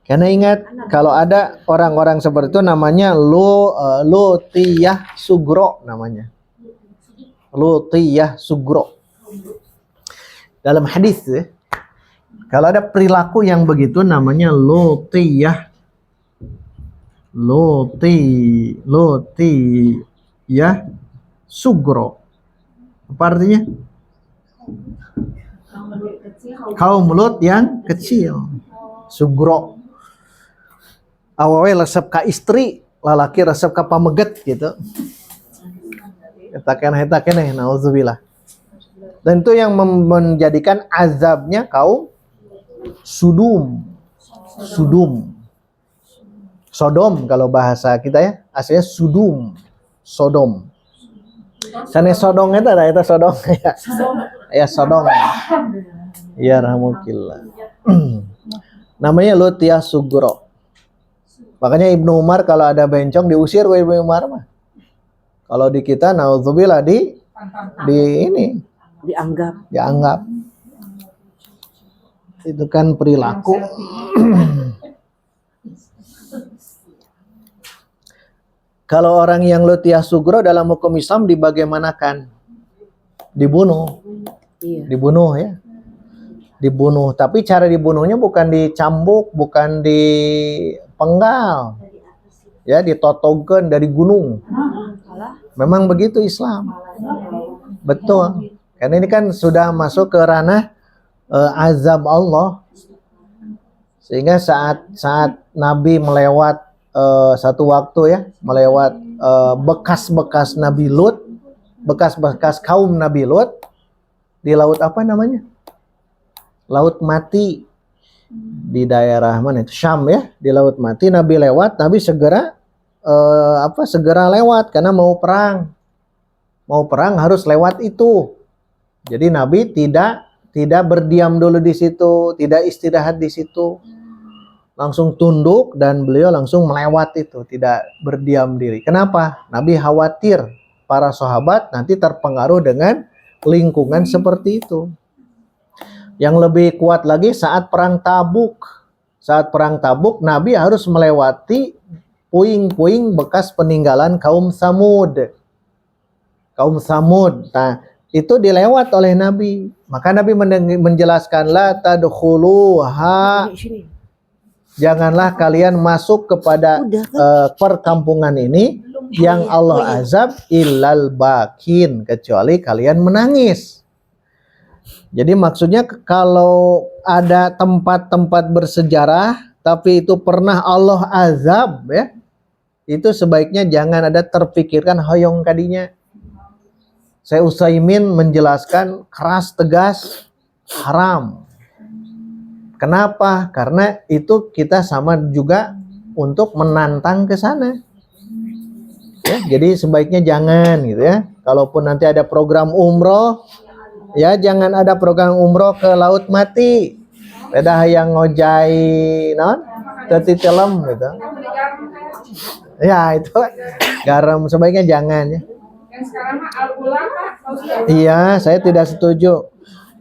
Karena ingat kalau ada orang-orang seperti itu namanya lutiyah sugro namanya. Lutiyah sugro. Dalam hadis kalau ada perilaku yang begitu namanya lutiyah sugro. Apa artinya? Kaum Lut yang kecil. Sugro. Awawe resep ka istri, lalaki resep ka pameget gitu. Eta keneh nauzubillah. Dan itu yang menjadikan azabnya kaum Sodom. Sodom kalau bahasa kita ya, aslinya Sodom. Sana Sodong eta Sodong ya. Ya Sodong. Ya rahmukillah. Namanya Lutiyah Sugro. Makanya Ibnu Umar kalau ada bencong diusir ke Ibnu Umar mah. Kalau di kita naudzubillah di ini dianggap. Itu kan perilaku. Kalau orang yang Lutiyah Sugro dalam hukum Islam dibagaimanakan? Dibunuh. Dibunuh ya. Dibunuh, tapi cara dibunuhnya bukan dicambuk, bukan dipenggal. Ya, ditotogkan dari gunung. Memang begitu Islam. Betul. Karena ini kan sudah masuk ke ranah azab Allah. Sehingga saat Nabi melewat satu waktu ya, melewat bekas-bekas Nabi Lut, bekas-bekas kaum Nabi Lut di laut apa namanya? Laut Mati di daerah mana itu? Syam ya, di Laut Mati Nabi lewat, Nabi segera segera lewat karena mau perang. Mau perang harus lewat itu. Jadi Nabi tidak berdiam dulu di situ, tidak istirahat di situ. Langsung tunduk dan beliau langsung melewat itu, tidak berdiam diri. Kenapa? Nabi khawatir para sahabat nanti terpengaruh dengan lingkungan seperti itu. Yang lebih kuat lagi saat perang Tabuk. Saat perang Tabuk Nabi harus melewati puing-puing bekas peninggalan kaum Samud. Kaum Samud. Nah, itu dilewat oleh Nabi. Maka Nabi menjelaskan la tadkhuluha. Janganlah kalian masuk kepada perkampungan ini yang Allah azab illal bakin, kecuali kalian menangis. Jadi maksudnya kalau ada tempat-tempat bersejarah tapi itu pernah Allah azab ya, itu sebaiknya jangan ada terpikirkan hoyong kadinya. Saya Utsaimin menjelaskan keras tegas haram. Kenapa? Karena itu kita sama juga untuk menantang ke sana. Ya, jadi sebaiknya jangan gitu ya. Kalaupun nanti ada program umroh, ya jangan ada program umroh ke Laut Mati. Beda yang ngojai non teti telem gitu. Ya itu garam sebaiknya jangan ya. Yang sekarang mah al-ula Pak. Iya, saya tidak setuju.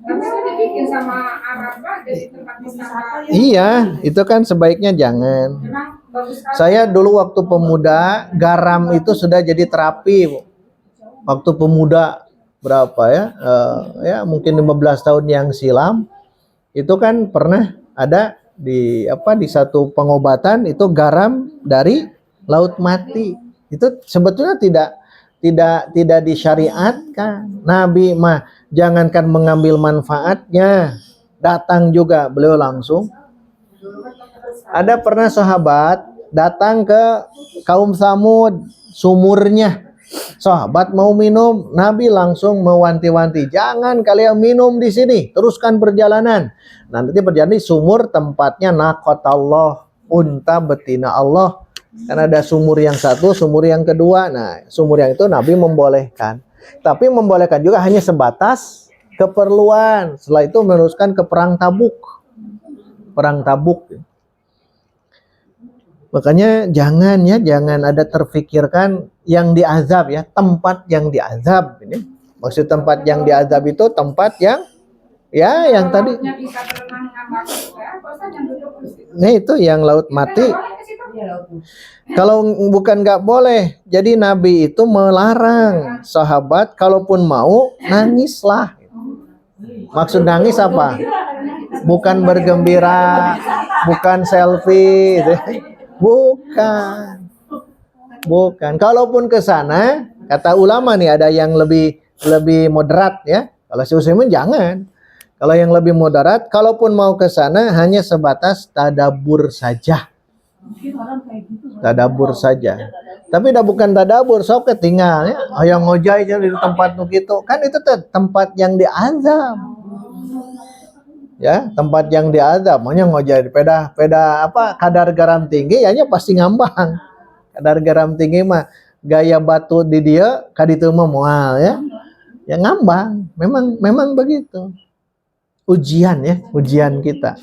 Tapi kan dibikin sama Arab Pak, jadi tempat wisata. Iya, itu kan sebaiknya jangan. Memang bagus sekali. Saya dulu waktu pemuda garam itu sudah jadi terapi, Bu. Waktu pemuda berapa ya? Ya mungkin 15 tahun yang silam itu kan pernah ada di satu pengobatan itu garam dari Laut Mati. Itu sebetulnya tidak disyariatkan. Nabi mah jangankan mengambil manfaatnya, datang juga beliau langsung. Ada pernah sahabat datang ke kaum Samud, sumurnya. Sahabat mau minum, Nabi langsung mewanti-wanti, jangan kalian minum di sini, teruskan perjalanan. Nanti perjalanan di sumur tempatnya naqatallah, unta betina Allah Karena ada sumur yang satu, sumur yang kedua. Nah, sumur yang itu Nabi membolehkan. Tapi membolehkan juga hanya sebatas keperluan. Setelah itu meneruskan ke perang Tabuk. Perang Tabuk. Makanya jangan ada terfikirkan yang diazab ya, tempat yang diazab ini. Maksud tempat yang diazab itu tempat yang ya yang tadi. Bisa berenang ngambang ya, bosan yang duduk di situ. Nah itu yang laut mati. Boleh ke situ? Kalau bukan nggak boleh. Jadi Nabi itu melarang sahabat kalaupun mau nangislah. Maksud nangis apa? Bukan bergembira, bukan selfie, bukan. Bukan. Kalaupun ke sana, kata ulama nih ada yang lebih moderat ya. Kalau si Utsaimin jangan. Kalau yang lebih moderat, kalaupun mau ke sana hanya sebatas tadabur saja. Tadabur saja. Tapi dah bukan tadabur, sok ketinggal ya. Yang ngojai di tempat gitu. Kan itu tempat yang diazab. Ya, tempat yang diazab. Maunya ngojai peda apa kadar garam tinggi ya pasti ngambang. Kadar garam tinggi mah gaya batu di dia kaditu mah moal ya. Ya ngambang. Memang begitu. Ujian ya, ujian kita.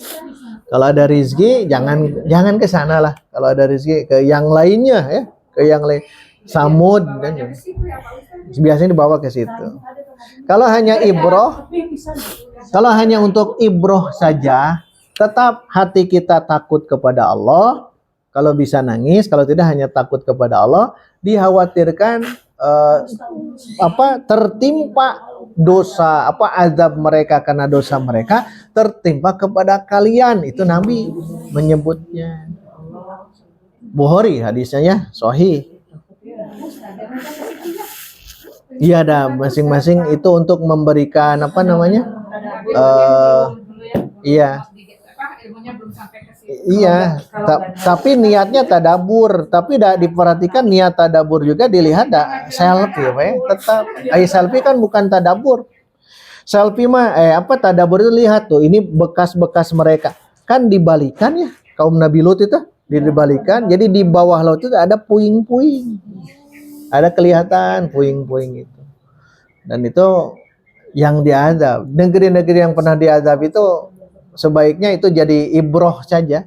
Kalau ada rezeki jangan ke sana lah. Kalau ada rezeki ke yang lainnya ya, ke yang lain. Samud dan biasanya dibawa ke situ. Kalau hanya ibroh, kalau hanya untuk ibroh saja, tetap hati kita takut kepada Allah. Kalau bisa nangis, kalau tidak hanya takut kepada Allah, dikhawatirkan tertimpa dosa azab mereka karena dosa mereka tertimpa kepada kalian. Itu Nabi menyebutnya. Bukhari hadisnya ya, sahih. Iya ada masing-masing itu untuk memberikan iya. Iya, tapi niatnya tadabur, tapi tidak diperhatikan niat tadabur juga dilihat selfie, tetap. Selfie kan bukan tadabur. Selfie mah tadabur itu lihat tuh, ini bekas-bekas mereka. Kan dibalikan ya, kaum Nabi Lut itu dibalikan, jadi di bawah laut itu ada puing-puing. Ada kelihatan puing-puing itu. Dan itu yang diazab. Negeri-negeri yang pernah diazab itu sebaiknya itu jadi ibroh saja.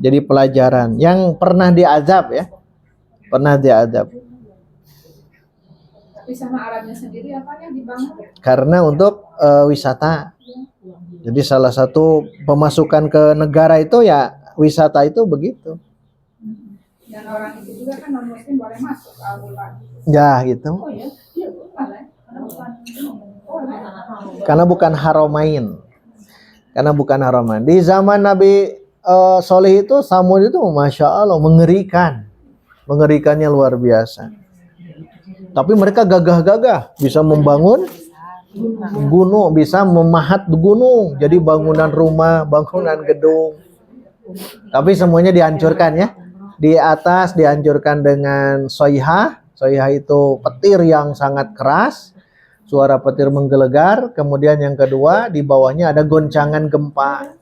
Jadi pelajaran. Yang pernah diazab ya. Pernah diazab. Tapi sama Arabnya sendiri apa yang dibangun? Karena untuk wisata. Jadi salah satu pemasukan ke negara itu ya wisata itu begitu. Dan orang itu juga kan non-muslim boleh masuk ke Al-Quran. Ya gitu. Oh ya? Iya, boleh. Karena bukan haramain. Karena bukan haramain. Di zaman Nabi Soleh itu Samud itu Masya Allah mengerikan. Mengerikannya luar biasa. Tapi mereka gagah-gagah. Bisa membangun gunung. Bisa memahat gunung. Jadi bangunan rumah, bangunan gedung. Tapi semuanya dihancurkan ya. Di atas dihancurkan dengan soihah. Soihah itu petir yang sangat keras. Suara petir menggelegar. Kemudian yang kedua di bawahnya ada goncangan gempa.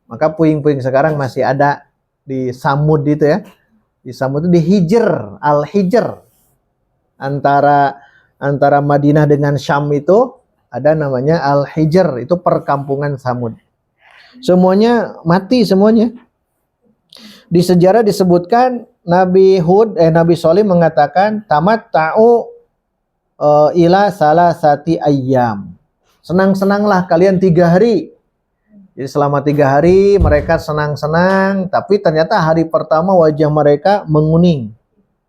Maka puing-puing sekarang masih ada di Samud itu ya. Di Samud itu di Hijr, Al-Hijr. Antara Madinah dengan Syam itu ada namanya Al-Hijr. Itu perkampungan Samud. Semuanya mati semuanya. Di sejarah disebutkan Nabi Soleh mengatakan tamatta'u ila salasati ayyam. Senang-senanglah kalian 3 hari. Jadi selama 3 hari mereka senang-senang, tapi ternyata hari pertama wajah mereka menguning.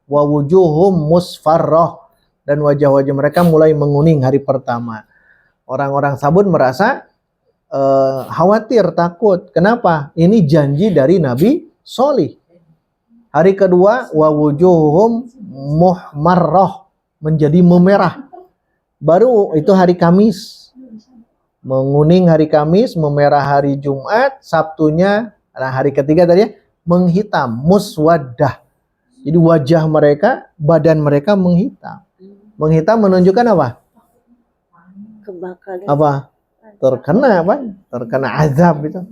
Wa wujuhum musfarrah, dan wajah-wajah mereka mulai menguning hari pertama. Orang-orang Samud merasa khawatir, takut. Kenapa? Ini janji dari Nabi Soleh. Hari kedua wa wujuhum muhmarrah, menjadi memerah. Baru itu hari Kamis. Menguning hari Kamis, memerah hari Jumat, Sabtunya, nah hari ketiga tadi ya, menghitam, muswaddah. Jadi wajah mereka, badan mereka menghitam. Menghitam menunjukkan apa? Kebakaran. Apa? Terkena azab itu.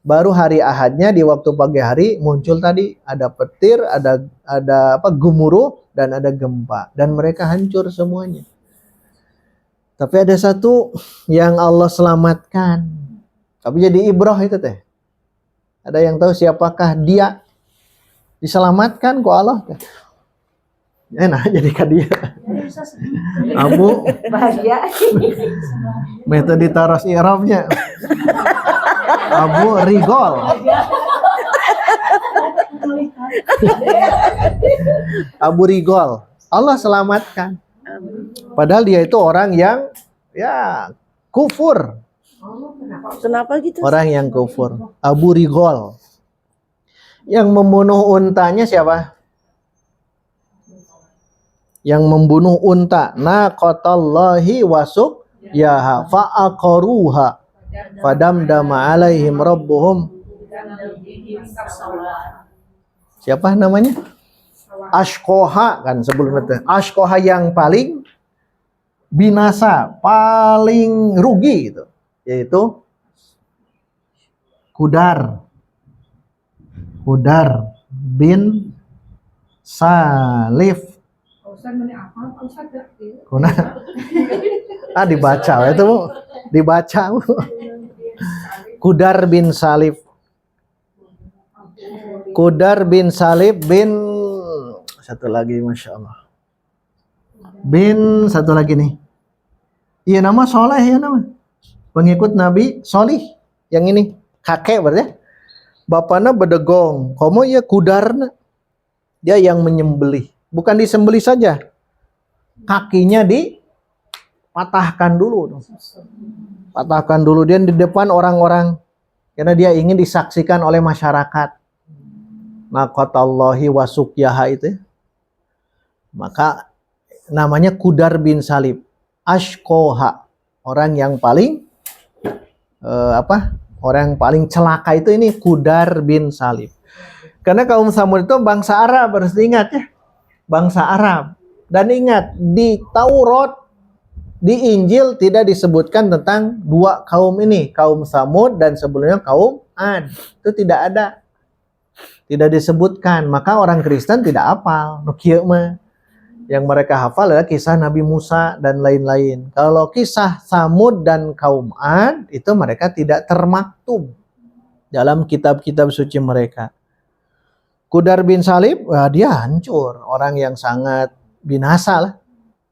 Baru hari Ahadnya di waktu pagi hari muncul tadi ada petir, ada gemuruh dan ada gempa dan mereka hancur semuanya. Tapi ada satu yang Allah selamatkan. Tapi jadi ibrah itu teh. Ada yang tahu siapakah dia? Diselamatkan kok Allah teh. Enak jadi kan dia. Abu Bahagia. metode taros i'rabnya. Abu Rigol. Abu Rigol. Allah selamatkan. Padahal dia itu orang yang ya kufur. Kenapa gitu? Orang yang kufur. Abu Rigol. Yang membunuh untanya siapa? Yang membunuh unta. Naqatallahi wasuk yaha fa'aqaruha fadamdama alaihim rabbuhum. Siapa namanya? Ashkoha kan sebelum itu. Ashkoha yang paling binasa, paling rugi gitu. Yaitu Kudar bin Salif. Kuna dibaca itu Bu. Dibaca Bu. Kudar bin Salif. Kudar bin Salif bin satu lagi, Masya Allah. Bin satu lagi nih. Iya nama Soleh ya nama. Pengikut Nabi Solih. Yang ini kakek berarti. Bapaknya bedegong. Komo ya kudarna. Dia yang menyembelih. Bukan disembelih saja. Kakinya dipatahkan dulu. Patahkan dulu dia di depan orang-orang. Karena dia ingin disaksikan oleh masyarakat. Naqatallahi wasukyaha itu. Maka namanya Kudar bin Salib. Ashkoha. Orang yang paling orang yang paling celaka itu ini Kudar bin Salib. Karena kaum Samud itu bangsa Arab, harus diingat ya. Bangsa Arab. Dan ingat, di Taurat, di Injil tidak disebutkan tentang dua kaum ini. Kaum Samud dan sebelumnya kaum Ad. Itu tidak ada. Tidak disebutkan. Maka orang Kristen tidak hafal. Yang mereka hafal adalah kisah Nabi Musa dan lain-lain. Kalau kisah Samud dan kaum Ad, itu mereka tidak termaktub dalam kitab-kitab suci mereka. Kudar bin Salib, dia hancur. Orang yang sangat binasa lah.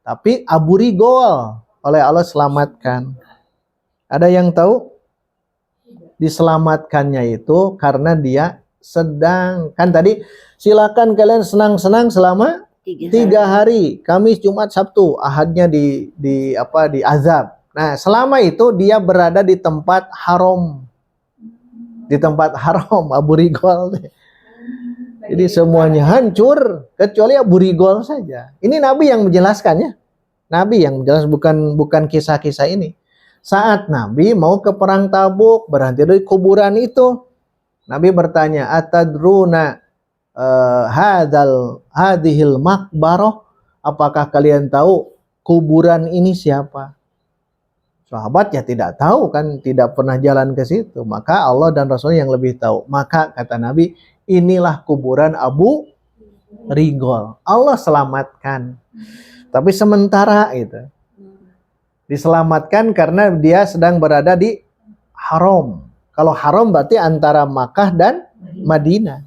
Tapi Abu Rigol oleh Allah selamatkan. Ada yang tahu? Diselamatkannya itu karena dia sedang. Kan tadi, silakan kalian senang-senang selama 3 hari. Kamis, Jumat, Sabtu. Ahadnya di azab. Nah, selama itu dia berada di tempat haram. Di tempat haram, Abu Rigol. Jadi semuanya hancur kecuali Abu Rigol saja. Ini Nabi yang menjelaskannya. Nabi yang menjelaskan, bukan kisah-kisah ini. Saat Nabi mau ke perang Tabuk, berhenti di kuburan itu. Nabi bertanya, "Atadruna hadhil makbaroh?" Apakah kalian tahu kuburan ini siapa? Sahabat ya tidak tahu kan, tidak pernah jalan ke situ. Maka Allah dan Rasul yang lebih tahu. Maka kata Nabi, inilah kuburan Abu Rigol. Allah selamatkan. Tapi sementara itu. Diselamatkan karena dia sedang berada di haram. Kalau haram berarti antara Makkah dan Madinah.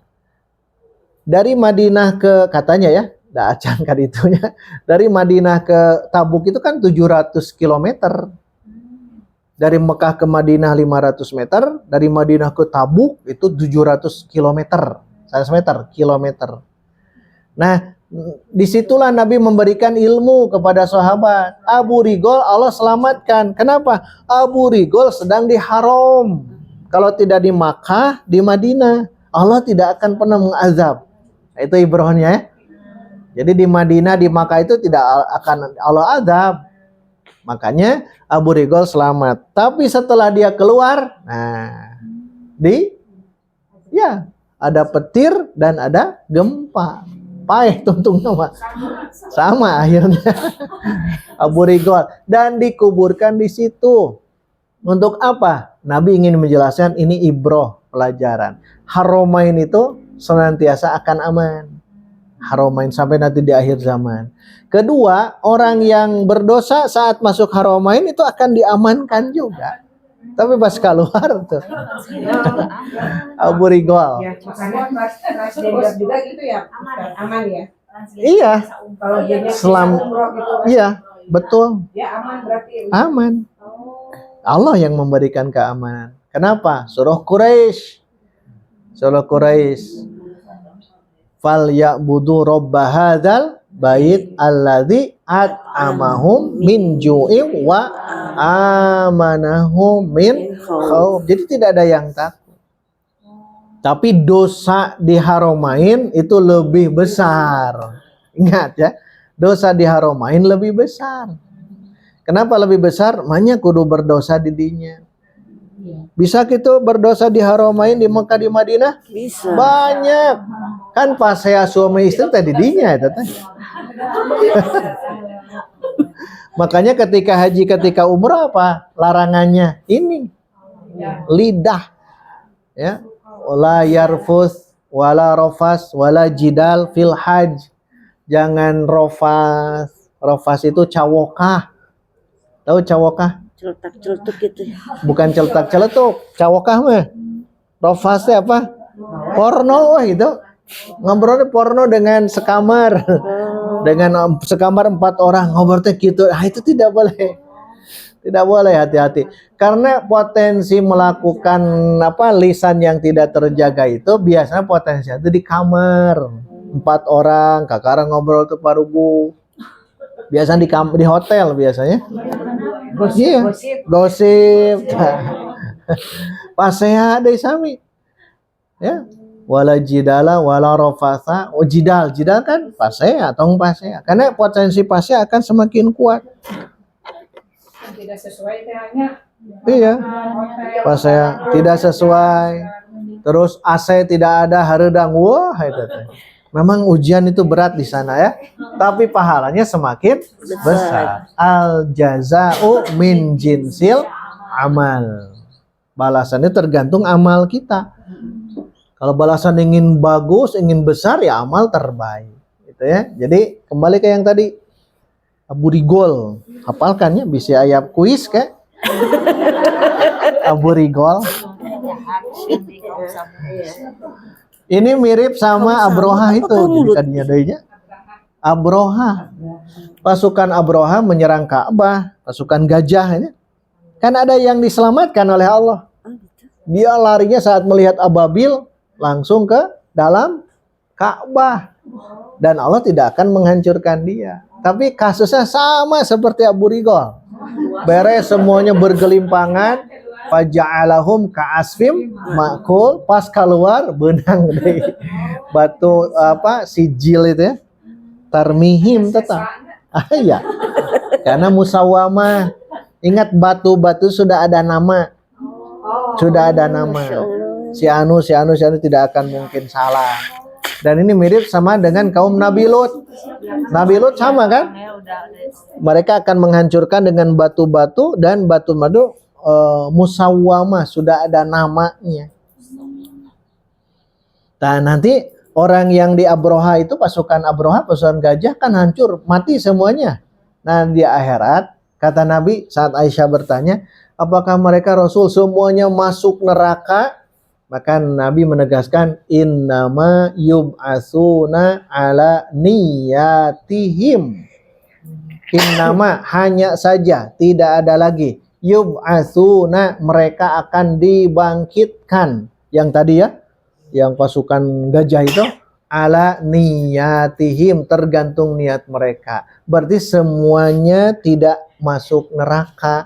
Dari Madinah ke, katanya ya, dah acangkan itunya. Dari Madinah ke Tabuk itu kan 700 km. Dari Mekah ke Madinah 500 meter, dari Madinah ke Tabuk itu 700 kilometer, kilometer. Nah, disitulah Nabi memberikan ilmu kepada sahabat. Abu Rigol Allah selamatkan. Kenapa? Abu Rigol sedang di haram. Kalau tidak di Makkah, di Madinah, Allah tidak akan pernah mengazab. Itu ibrahnya ya. Jadi di Madinah, di Makkah itu tidak akan Allah azab. Makanya Abu Rigol selamat. Tapi setelah dia keluar, nah, ada petir dan ada gempa. Paeh tuntungnya mah. Sama akhirnya. Abu Rigol. Dan dikuburkan di situ. Untuk apa? Nabi ingin menjelaskan ini ibroh. pelajaran. Haromain itu senantiasa akan aman. Haromain sampai nanti di akhir zaman. Kedua, orang yang berdosa saat masuk haromain itu akan diamankan juga. Tapi pas keluar tuh Abu Rigol. Ya, makanya transgender juga gitu ya, Ustaz? Aman ya. Iya, Kalau dia umroh gitu, iya, betul. dia aman berarti. Aman. Allah yang memberikan keamanan. Kenapa? Surah Quraisy. Surah Quraisy. Fal ya'budu rabba hadzal bait alladzi at'amahum min ju'in wa amanahum min khauf. Jadi tidak ada yang takut. Tapi dosa di haromain itu lebih besar. Ingat ya, dosa di haromain lebih besar. Kenapa lebih besar? Makanya kudu berdosa di dinya. Bisa gitu berdosa di haromain di Mekah di Madinah? Bisa. Banyak. Kan pas saya suami istri tadi dinya itu teh. Makanya ketika haji, ketika umrah apa larangannya? Ini lidah, ya, wala yarfus, wala rofas, wala jidal fil haj. Jangan rofas. Rofas itu cawokah. Tahu cawokah? Celetak-celetuk gitu ya. Bukan celetak-celetuk. Cawokah mah. Rofasnya apa? Porno gitu. Ngobrolnya porno dengan sekamar. Dengan sekamar 4 orang ngobrolnya gitu. Ah, itu tidak boleh. Tidak boleh, hati-hati. Karena potensi melakukan lisan yang tidak terjaga itu biasanya potensi itu di kamar. 4 orang, kakak ngobrol tuh parugu. Biasanya di hotel biasanya. Gosip. Pasea deh sami. Ya. Wala jidala wala rofasa. Oh, jidal kan pasea atau pasea. Karena potensi pasea akan semakin kuat. Tidak sesuai tehnya. Iya. Pasea tidak sesuai. Terus AC tidak ada, hareudang. Wah, itu teh. Memang ujian itu berat di sana ya. Tapi pahalanya semakin besar. Al jaza'u min jinsil amal. Balasannya tergantung amal kita. Kalau balasan ingin bagus, ingin besar, ya amal terbaik. Gitu ya. Jadi kembali ke yang tadi. Abu Rigol. Hafalkan ya, bisa ayat kuis kayak. Abu Rigol. Ini mirip sama Abroha itu. Jadi tadinya dayanya. Abroha. Pasukan Abroha menyerang Ka'bah. Pasukan gajah ini. Kan ada yang diselamatkan oleh Allah. Dia larinya saat melihat ababil. Langsung ke dalam Ka'bah. Dan Allah tidak akan menghancurkan dia. Tapi kasusnya sama seperti Abu Rigol. Beres semuanya bergelimpangan. Faja'alahum ka'asfim ma'kul. Pas keluar benang dari batu sijil itu ya. Tarmihim tetap. Iya. Karena musawamah. Ingat batu-batu sudah ada nama. Sudah ada nama. Si anu tidak akan mungkin salah. Dan ini mirip sama dengan kaum Nabi Lut. Nabi Lut sama kan? Mereka akan menghancurkan dengan batu-batu dan batu-batu musawwamah, sudah ada namanya. Nah, nanti orang yang di Abroha itu pasukan Abroha, pasukan gajah kan hancur, mati semuanya. Nah, di akhirat kata Nabi saat Aisyah bertanya, apakah mereka Rasul semuanya masuk neraka? Maka Nabi menegaskan innama yub'asuna ala niyatihim. Innama hanya saja, tidak ada lagi. Yub'asuna mereka akan dibangkitkan. Yang tadi ya, yang pasukan gajah itu ala niyatihim, tergantung niat mereka. Berarti semuanya tidak masuk neraka.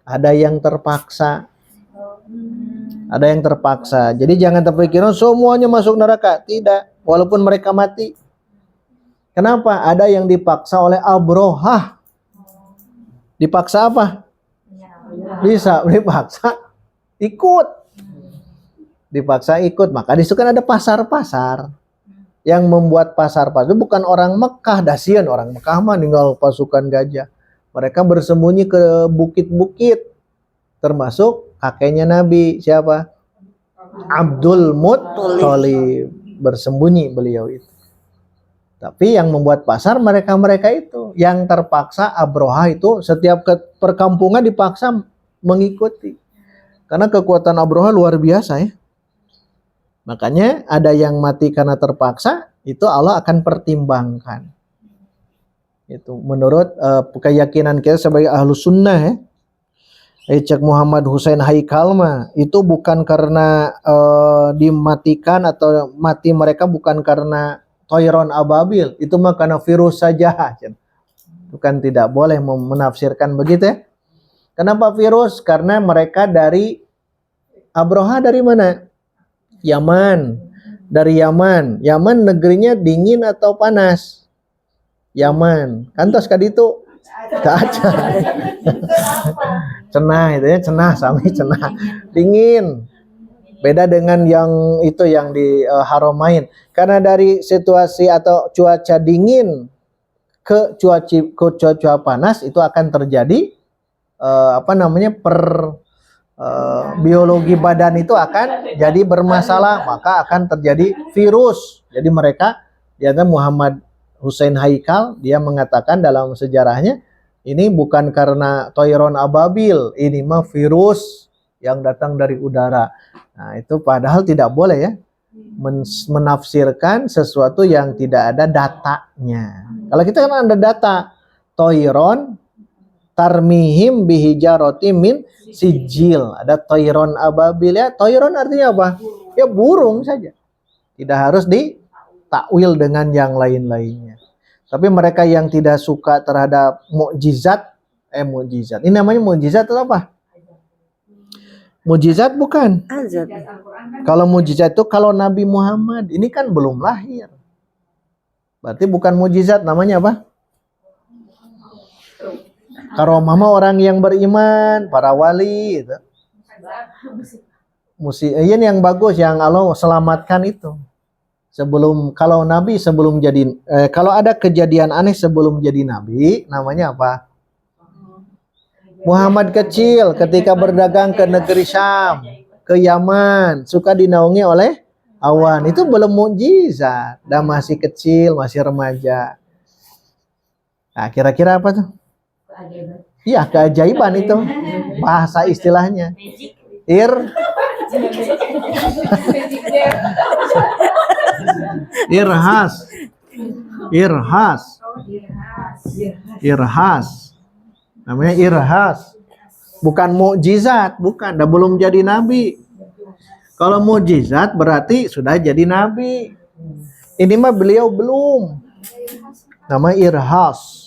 Ada yang terpaksa. Ada yang terpaksa. Jadi jangan terpikir semuanya masuk neraka. Tidak. Walaupun mereka mati. Kenapa? Ada yang dipaksa oleh Abrohah. Dipaksa apa? Bisa dipaksa ikut. Dipaksa ikut. Maka di situ kan ada pasar-pasar. Yang membuat pasar-pasar itu bukan orang Mekah. Dasian orang Mekah mah tinggal pasukan gajah. Mereka bersembunyi ke bukit-bukit. Termasuk kakeknya Nabi. Siapa? Abdul Muttalib. Bersembunyi beliau itu. Tapi yang membuat pasar mereka-mereka itu. Yang terpaksa Abroha itu setiap ke perkampungan dipaksa mengikuti. Karena kekuatan Abroha luar biasa ya. Makanya ada yang mati karena terpaksa, itu Allah akan pertimbangkan. Itu menurut keyakinan kita sebagai ahlu sunnah ya. Cek Muhammad Hussein Haikal mah itu bukan karena dimatikan atau mati mereka bukan karena toiron ababil, itu mah karena virus saja. Bukan, tidak boleh menafsirkan begitu ya. Kenapa virus? Karena mereka dari Abroha dari mana? Yaman. Dari Yaman. Yaman negerinya dingin atau panas? Yaman. Kantos kadi itu kaca. Cenah itu ya, cenah sami cenah. Dingin. Beda dengan yang itu yang di Haramain. Karena dari situasi atau cuaca dingin ke cuaca panas itu akan terjadi biologi badan itu akan jadi bermasalah, maka akan terjadi virus. Jadi mereka, Muhammad Hussein Haikal, dia mengatakan dalam sejarahnya, ini bukan karena toiron ababil, ini mah virus yang datang dari udara. Nah itu padahal tidak boleh ya, menafsirkan sesuatu yang tidak ada datanya. Kalau kita kan ada data, toiron tarmihim bihijaroti min sijil, ada toiron ababil ya. Toiron artinya apa? Ya burung saja. Tidak harus ditakwil dengan yang lain-lainnya. Tapi mereka yang tidak suka terhadap mukjizat, mukjizat. Ini namanya mukjizat atau apa? Mukjizat bukan? Azab. Kalau mukjizat itu kalau Nabi Muhammad ini kan belum lahir. Berarti bukan mukjizat, namanya apa? Karomah orang yang beriman, para wali itu. Ini yang bagus yang Allah selamatkan itu. Kalau Nabi sebelum jadi kalau ada kejadian aneh sebelum jadi Nabi, namanya apa? Muhammad kecil ketika berdagang ke negeri Syam, ke Yaman, suka dinaungi oleh awan. Itu belum mukjizat, dan masih kecil, masih remaja. Nah, kira-kira apa tuh? Iya, keajaiban itu. Bahasa istilahnya. Irhas. Namanya irhas. Bukan mukjizat, bukan. Dah belum jadi nabi. Kalau mukjizat berarti sudah jadi nabi. Ini mah beliau belum. Namanya irhas.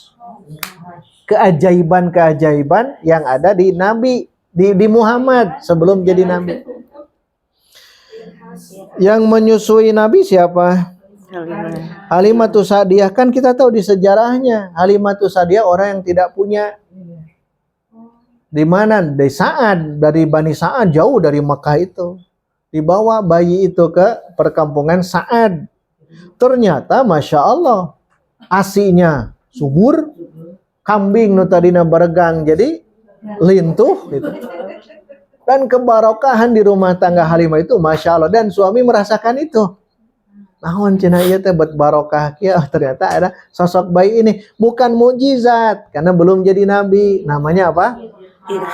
Keajaiban-keajaiban yang ada di Nabi, di Muhammad sebelum jadi Nabi. Yang menyusui Nabi siapa? Halimatus Sa'diyah. Kan kita tahu di sejarahnya, Halimatus Sa'diyah orang yang tidak punya. Di mana? Dari Bani Sa'ad, jauh dari Makkah itu. Dibawa bayi itu ke perkampungan Sa'ad. Ternyata Masya Allah, asinya subur, kambing nu tadina beregang jadi lintuh gitu. Dan kebarokahan di rumah tangga Halimah itu Masya Allah. Dan suami merasakan itu. Naon cenah ieu teh bet barokah kieu, ternyata ada sosok bayi ini. Bukan mukjizat karena belum jadi nabi. Namanya apa?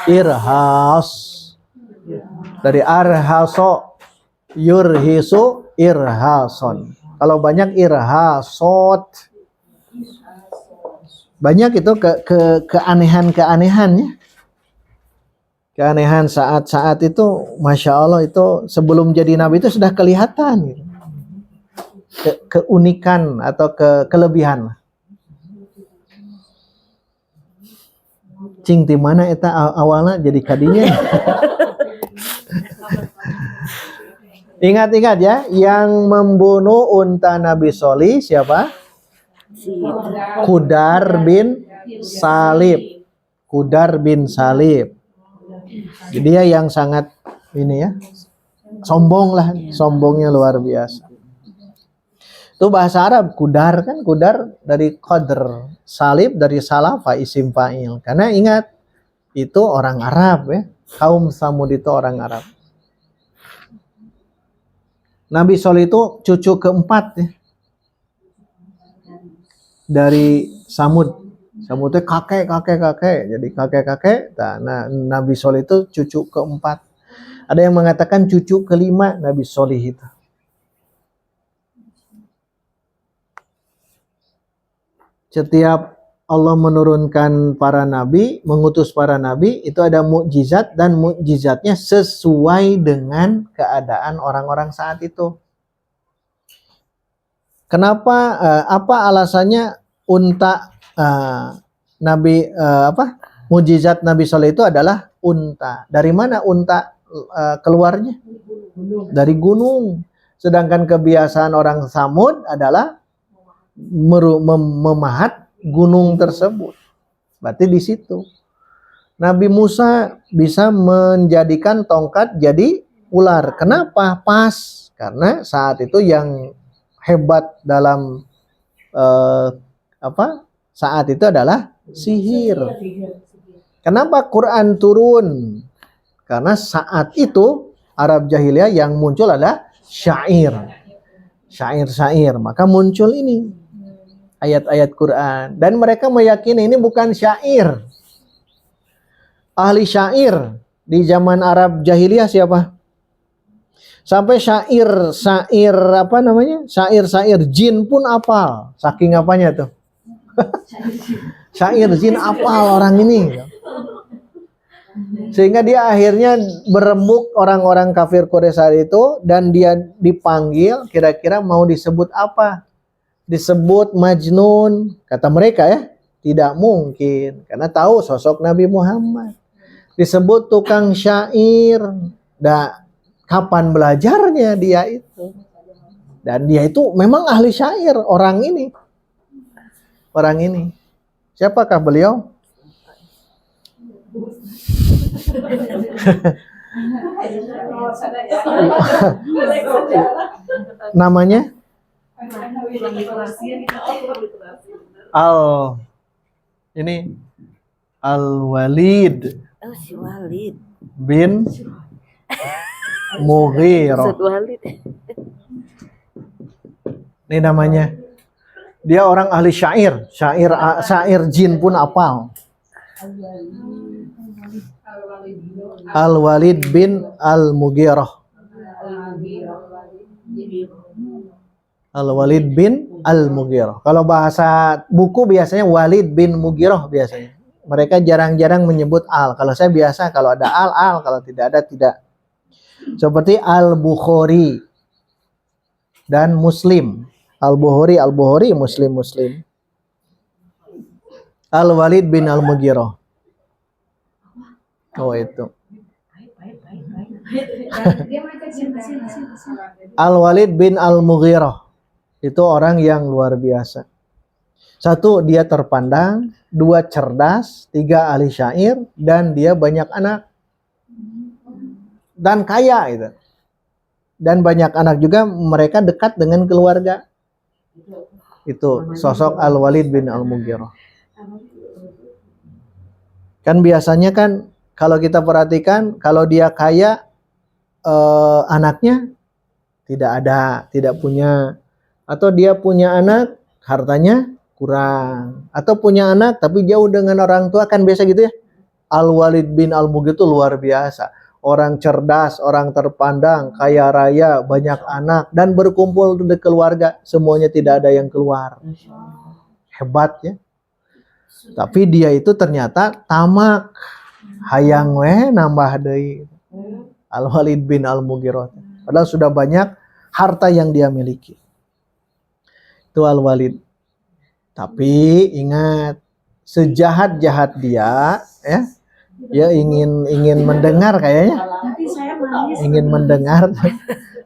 Irhas. Dari arhaso yurhisu irhason. Kalau banyak irhasot. Banyak itu keanehan-keanehan ya. Keanehan saat-saat itu Masya Allah itu sebelum jadi nabi itu sudah kelihatan gitu. Keunikan atau kelebihan. Cing di mana eta awalnya jadi kadinya. Ingat-ingat ya, yang membunuh unta Nabi Solih siapa? Qudar bin Salib. Qudar bin Salib. Jadi dia yang sangat ini ya, sombong lah, sombongnya luar biasa. Itu bahasa Arab, Qudar kan, Qudar dari Qadr, Salib dari Salafa isim fa'il. Karena ingat itu orang Arab ya, kaum Samud itu orang Arab. Nabi Soleh itu cucu keempat ya, dari Samud. Samud itu kakek. Jadi kakek. Nah, Nabi Soleh itu cucu keempat. Ada yang mengatakan cucu kelima Nabi Soleh itu. Setiap Allah menurunkan para nabi, mengutus para nabi, itu ada mukjizat dan mukjizatnya sesuai dengan keadaan orang-orang saat itu. Kenapa? Apa alasannya unta mukjizat Nabi Soleh itu adalah unta. Dari mana unta keluarnya? Dari gunung. Sedangkan kebiasaan orang Samud adalah memahat gunung tersebut. Berarti di situ. Nabi Musa bisa menjadikan tongkat jadi ular. Kenapa? Pas. Karena saat itu yang hebat dalam saat itu adalah sihir. Kenapa Quran turun? Karena saat itu Arab jahiliyah yang muncul adalah syair. Syair. Maka muncul ini ayat-ayat Quran. Dan mereka meyakini ini bukan syair. Ahli syair di zaman Arab jahiliyah siapa? Sampai syair jin pun apal. Saking apanya tuh? Syair jin apal orang ini. Sehingga dia akhirnya berembuk orang-orang kafir Quraisy saat itu, dan dia dipanggil, kira-kira mau disebut apa? Disebut Majnun, kata mereka ya. Tidak mungkin, karena tahu sosok Nabi Muhammad. Disebut tukang syair. Kapan belajarnya dia itu? Dan dia itu memang ahli syair, orang ini. Siapakah beliau? Namanya Al-Walid bin Mughirah. Ini namanya. Dia orang ahli syair. Syair jin pun apal. Al-Walid bin Al-Mughirah. Al-Walid bin Al-Mughirah. Kalau bahasa buku biasanya Walid bin Mughirah biasanya. Mereka jarang-jarang menyebut al. Kalau saya biasa, kalau ada al. Kalau tidak ada, tidak. Seperti Al-Bukhari dan Muslim. Al-Bukhari, Muslim. Al-Walid bin Al-Mughirah. Oh itu. Al-Walid bin Al-Mughirah. Itu orang yang luar biasa. 1, dia terpandang. 2, cerdas. 3, ahli syair. Dan dia banyak anak. Dan kaya itu. Dan banyak anak juga, mereka dekat dengan keluarga. Itu sosok Al-Walid bin Al-Mughirah. Kan biasanya kan kalau kita perhatikan, kalau dia kaya, anaknya tidak punya, atau dia punya anak, hartanya kurang, atau punya anak tapi jauh dengan orang tua, kan biasa gitu ya. Al-Walid bin Al-Mughirah itu luar biasa. Orang cerdas, orang terpandang, kaya raya, banyak anak, dan berkumpul di keluarga. Semuanya tidak ada yang keluar. Hebat ya. Tapi dia itu ternyata tamak. Hayang nambah deui. Al-Walid bin Al-Mughirah. Padahal sudah banyak harta yang dia miliki. Itu Al-Walid. Tapi ingat, sejahat-jahat dia, ya, dia ingin mendengar kayaknya. Ingin mendengar.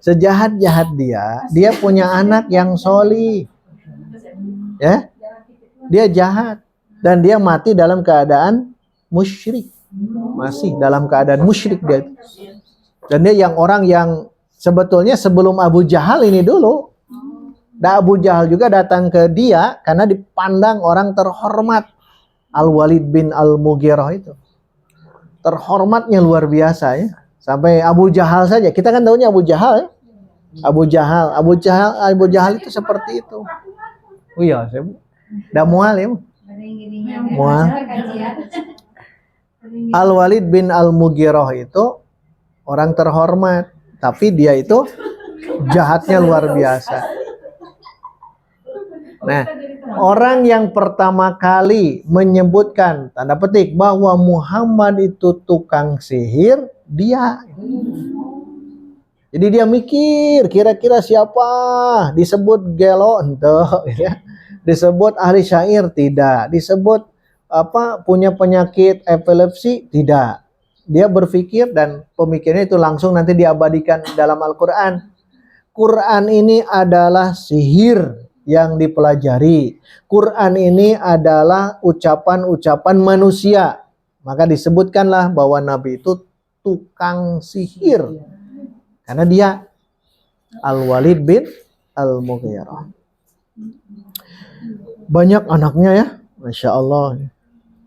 Sejahat-jahat dia punya anak yang solih. Ya. Dia jahat. Dan dia mati dalam keadaan musyrik. Masih dalam keadaan musyrik dia. Dan dia orang yang sebetulnya sebelum Abu Jahal ini dulu. Dan Abu Jahal juga datang ke dia karena dipandang orang terhormat. Al-Walid bin Al-Mughirah itu. Terhormatnya luar biasa ya. Sampai Abu Jahal saja. Kita kan tahunya Abu Jahal ya. Abu Jahal itu seperti itu. Oh iya, saya udah mual ya. Mual. Al-Walid bin Al-Mughirah itu orang terhormat, tapi dia itu jahatnya luar biasa. Nah, orang yang pertama kali menyebutkan tanda petik bahwa Muhammad itu tukang sihir, dia. Jadi dia mikir kira-kira siapa, disebut gelo ente ya. Disebut ahli syair tidak, disebut punya penyakit epilepsi tidak. Dia berpikir dan pemikirannya itu langsung nanti diabadikan dalam Al-Qur'an. Quran ini adalah sihir yang dipelajari. Quran ini adalah ucapan-ucapan manusia. Maka disebutkanlah bahwa Nabi itu tukang sihir. Karena dia Al-Walid bin Al-Mughirah. Banyak anaknya ya, Masya Allah.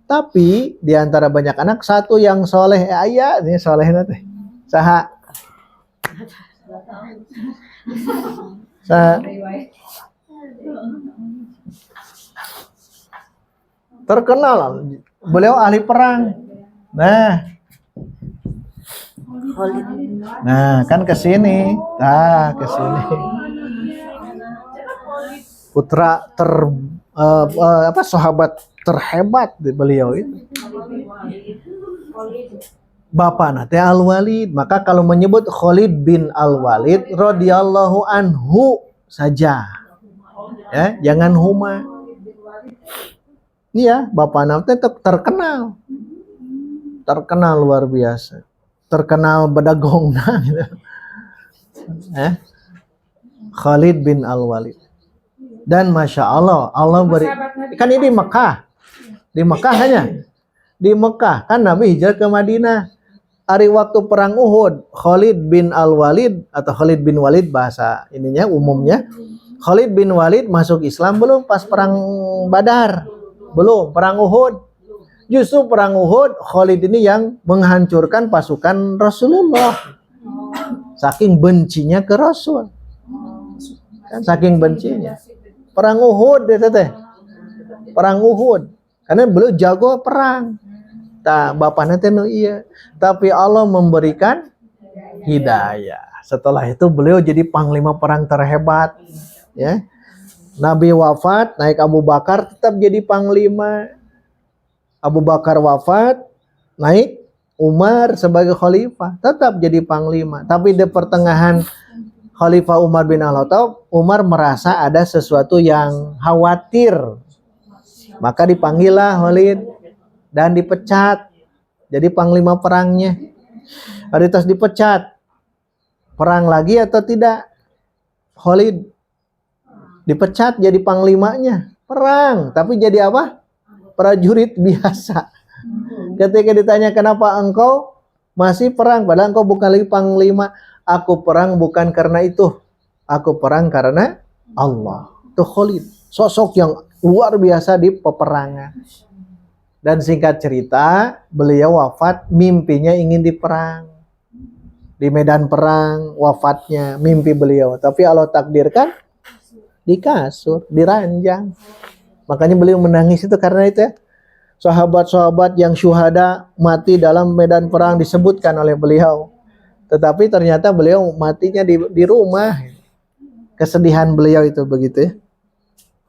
Tapi di antara banyak anak, satu yang soleh. Ayah, ini soleh nanti. Saha. Terkenal, beliau ahli perang. Nah kan kesini, kesini. Putra sahabat terhebat beliau itu. Bapak nate Al-Walid. Maka kalau menyebut Khalid bin Al-Walid radhiyallahu anhu saja. Ya, jangan huma. Iya, bapak nate terkenal. Terkenal luar biasa. Terkenal bedagongna gitu. Khalid bin Al-Walid. Dan Masya Allah, Allah beri. Kan ini di Mekah. Di Mekah hanya. Di Mekah. Kan Nabi hijrah ke Madinah. Hari waktu perang Uhud, Khalid bin Al-Walid atau Khalid bin Walid bahasa ininya umumnya. Khalid bin Walid masuk Islam belum pas perang Badar. Belum, perang Uhud. Justru perang Uhud, Khalid ini yang menghancurkan pasukan Rasulullah. Saking bencinya ke Rasul. Kan saking bencinya. Perang Uhud teh. Perang Uhud. Karena beliau jago perang. Bapaknya teh iya. Tapi Allah memberikan hidayah. Setelah itu beliau jadi panglima perang terhebat. Ya. Nabi wafat, naik Abu Bakar tetap jadi panglima. Abu Bakar wafat, naik Umar sebagai khalifah, tetap jadi panglima. Tapi di pertengahan Khalifah Umar bin Al-Khattab, Umar merasa ada sesuatu yang khawatir. Maka dipanggillah Khalid dan dipecat. Jadi panglima perangnya. Haritas dipecat. Perang lagi atau tidak? Khalid dipecat jadi panglimanya. Perang, tapi jadi apa? Prajurit biasa. Ketika ditanya kenapa engkau masih perang, padahal engkau bukan lagi panglima. Aku perang bukan karena itu. Aku perang karena Allah. Itu Khalid. Sosok yang luar biasa di peperangan. Dan singkat cerita, beliau wafat, mimpinya ingin diperang. Di medan perang, wafatnya, mimpi beliau. Tapi Allah takdirkan, di kasur, di ranjang. Makanya beliau menangis itu karena itu ya. Sahabat-sahabat yang syuhada mati dalam medan perang disebutkan oleh beliau. Tetapi ternyata beliau matinya di rumah. Kesedihan beliau itu begitu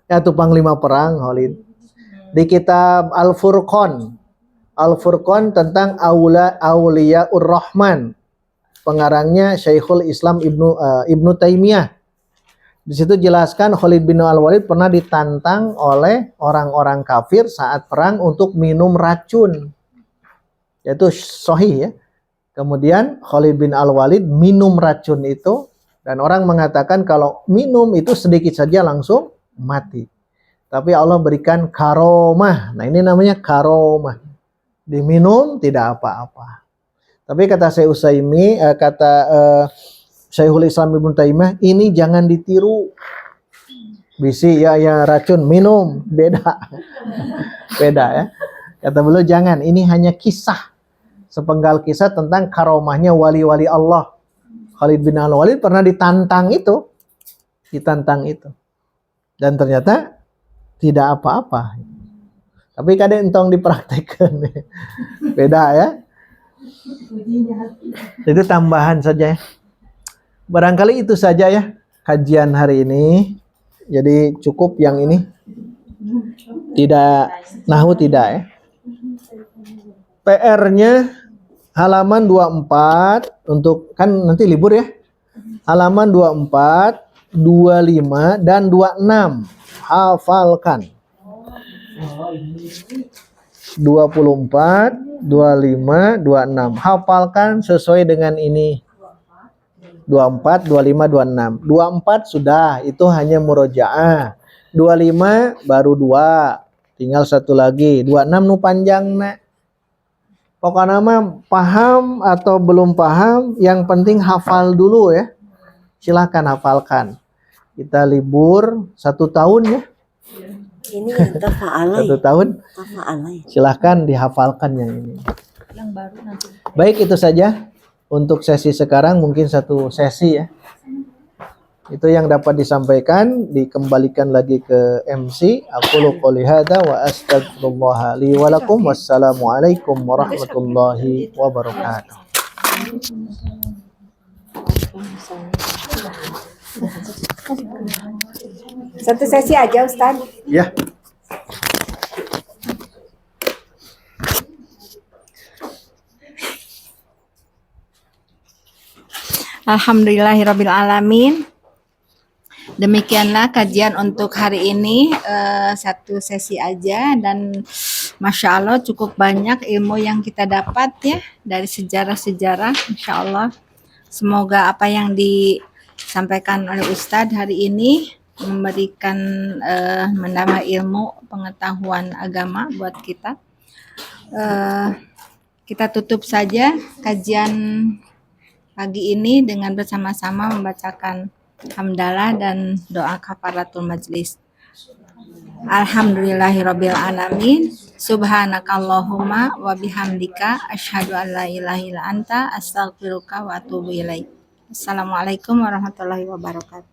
ya. Itu panglima perang Khalid. Di kitab Al-Furqan. Al-Furqan tentang Auliyaur Rahman. Pengarangnya Syekhul Islam Ibnu Taimiyah. Di situ jelaskan Khalid bin Al-Walid pernah ditantang oleh orang-orang kafir saat perang untuk minum racun. Yaitu sahih ya. Kemudian Khalid bin Al-Walid minum racun itu dan orang mengatakan kalau minum itu sedikit saja langsung mati. Tapi Allah berikan karomah. Nah, ini namanya karomah. Diminum tidak apa-apa. Tapi kata Syekhul Islam Ibnu Taimiyah, ini jangan ditiru. Bisi ya racun minum beda. Beda ya. Kata beliau jangan, ini hanya kisah. Sepenggal kisah tentang karomahnya wali-wali Allah. Khalid bin Al-Walid pernah ditantang itu. Dan ternyata tidak apa-apa. Tapi kadang entong dipraktekkan. Beda ya. Itu tambahan saja ya. Barangkali itu saja ya kajian hari ini. Jadi cukup yang ini. Tidak nahwu tidak ya. PR-nya halaman 24 untuk kan nanti libur ya. Halaman 24, 25 dan 26 hafalkan. 24, 25, 26 hafalkan sesuai dengan ini. 24, 25, 26. 24 sudah, itu hanya murojaah. 25 baru 2, tinggal satu lagi. 26 nu panjang nak. Pokoknya mah paham atau belum paham, yang penting hafal dulu ya. Silahkan hafalkan. Kita libur 1 tahun ya. Ini tafa'alai. 1 tahun. Tafa'alai. Silahkan dihafalkan yang ini. Yang baru nanti. Baik, itu saja untuk sesi sekarang, mungkin 1 sesi ya. Itu yang dapat disampaikan, dikembalikan lagi ke MC. Aqulu qouli hadza wa astaghfirullah li wa lakum. Wassalamualaikum warahmatullahi wabarakatuh. Satu sesi aja Ustaz. Ya. Alhamdulillahirabbil alamin. Demikianlah kajian untuk hari ini, 1 sesi aja, dan Masya Allah cukup banyak ilmu yang kita dapat ya dari sejarah-sejarah. Insya Allah semoga apa yang disampaikan oleh Ustadz hari ini memberikan menambah ilmu pengetahuan agama buat kita. Kita tutup saja kajian pagi ini dengan bersama-sama membacakan hamdalah dan doa kafaratul majlis. Alhamdulillahirabbil alamin. Subhanakallahumma wa bihamdika asyhadu an la ilaha illa anta astaghfiruka wa atubu ilaik. Assalamualaikum warahmatullahi wabarakatuh.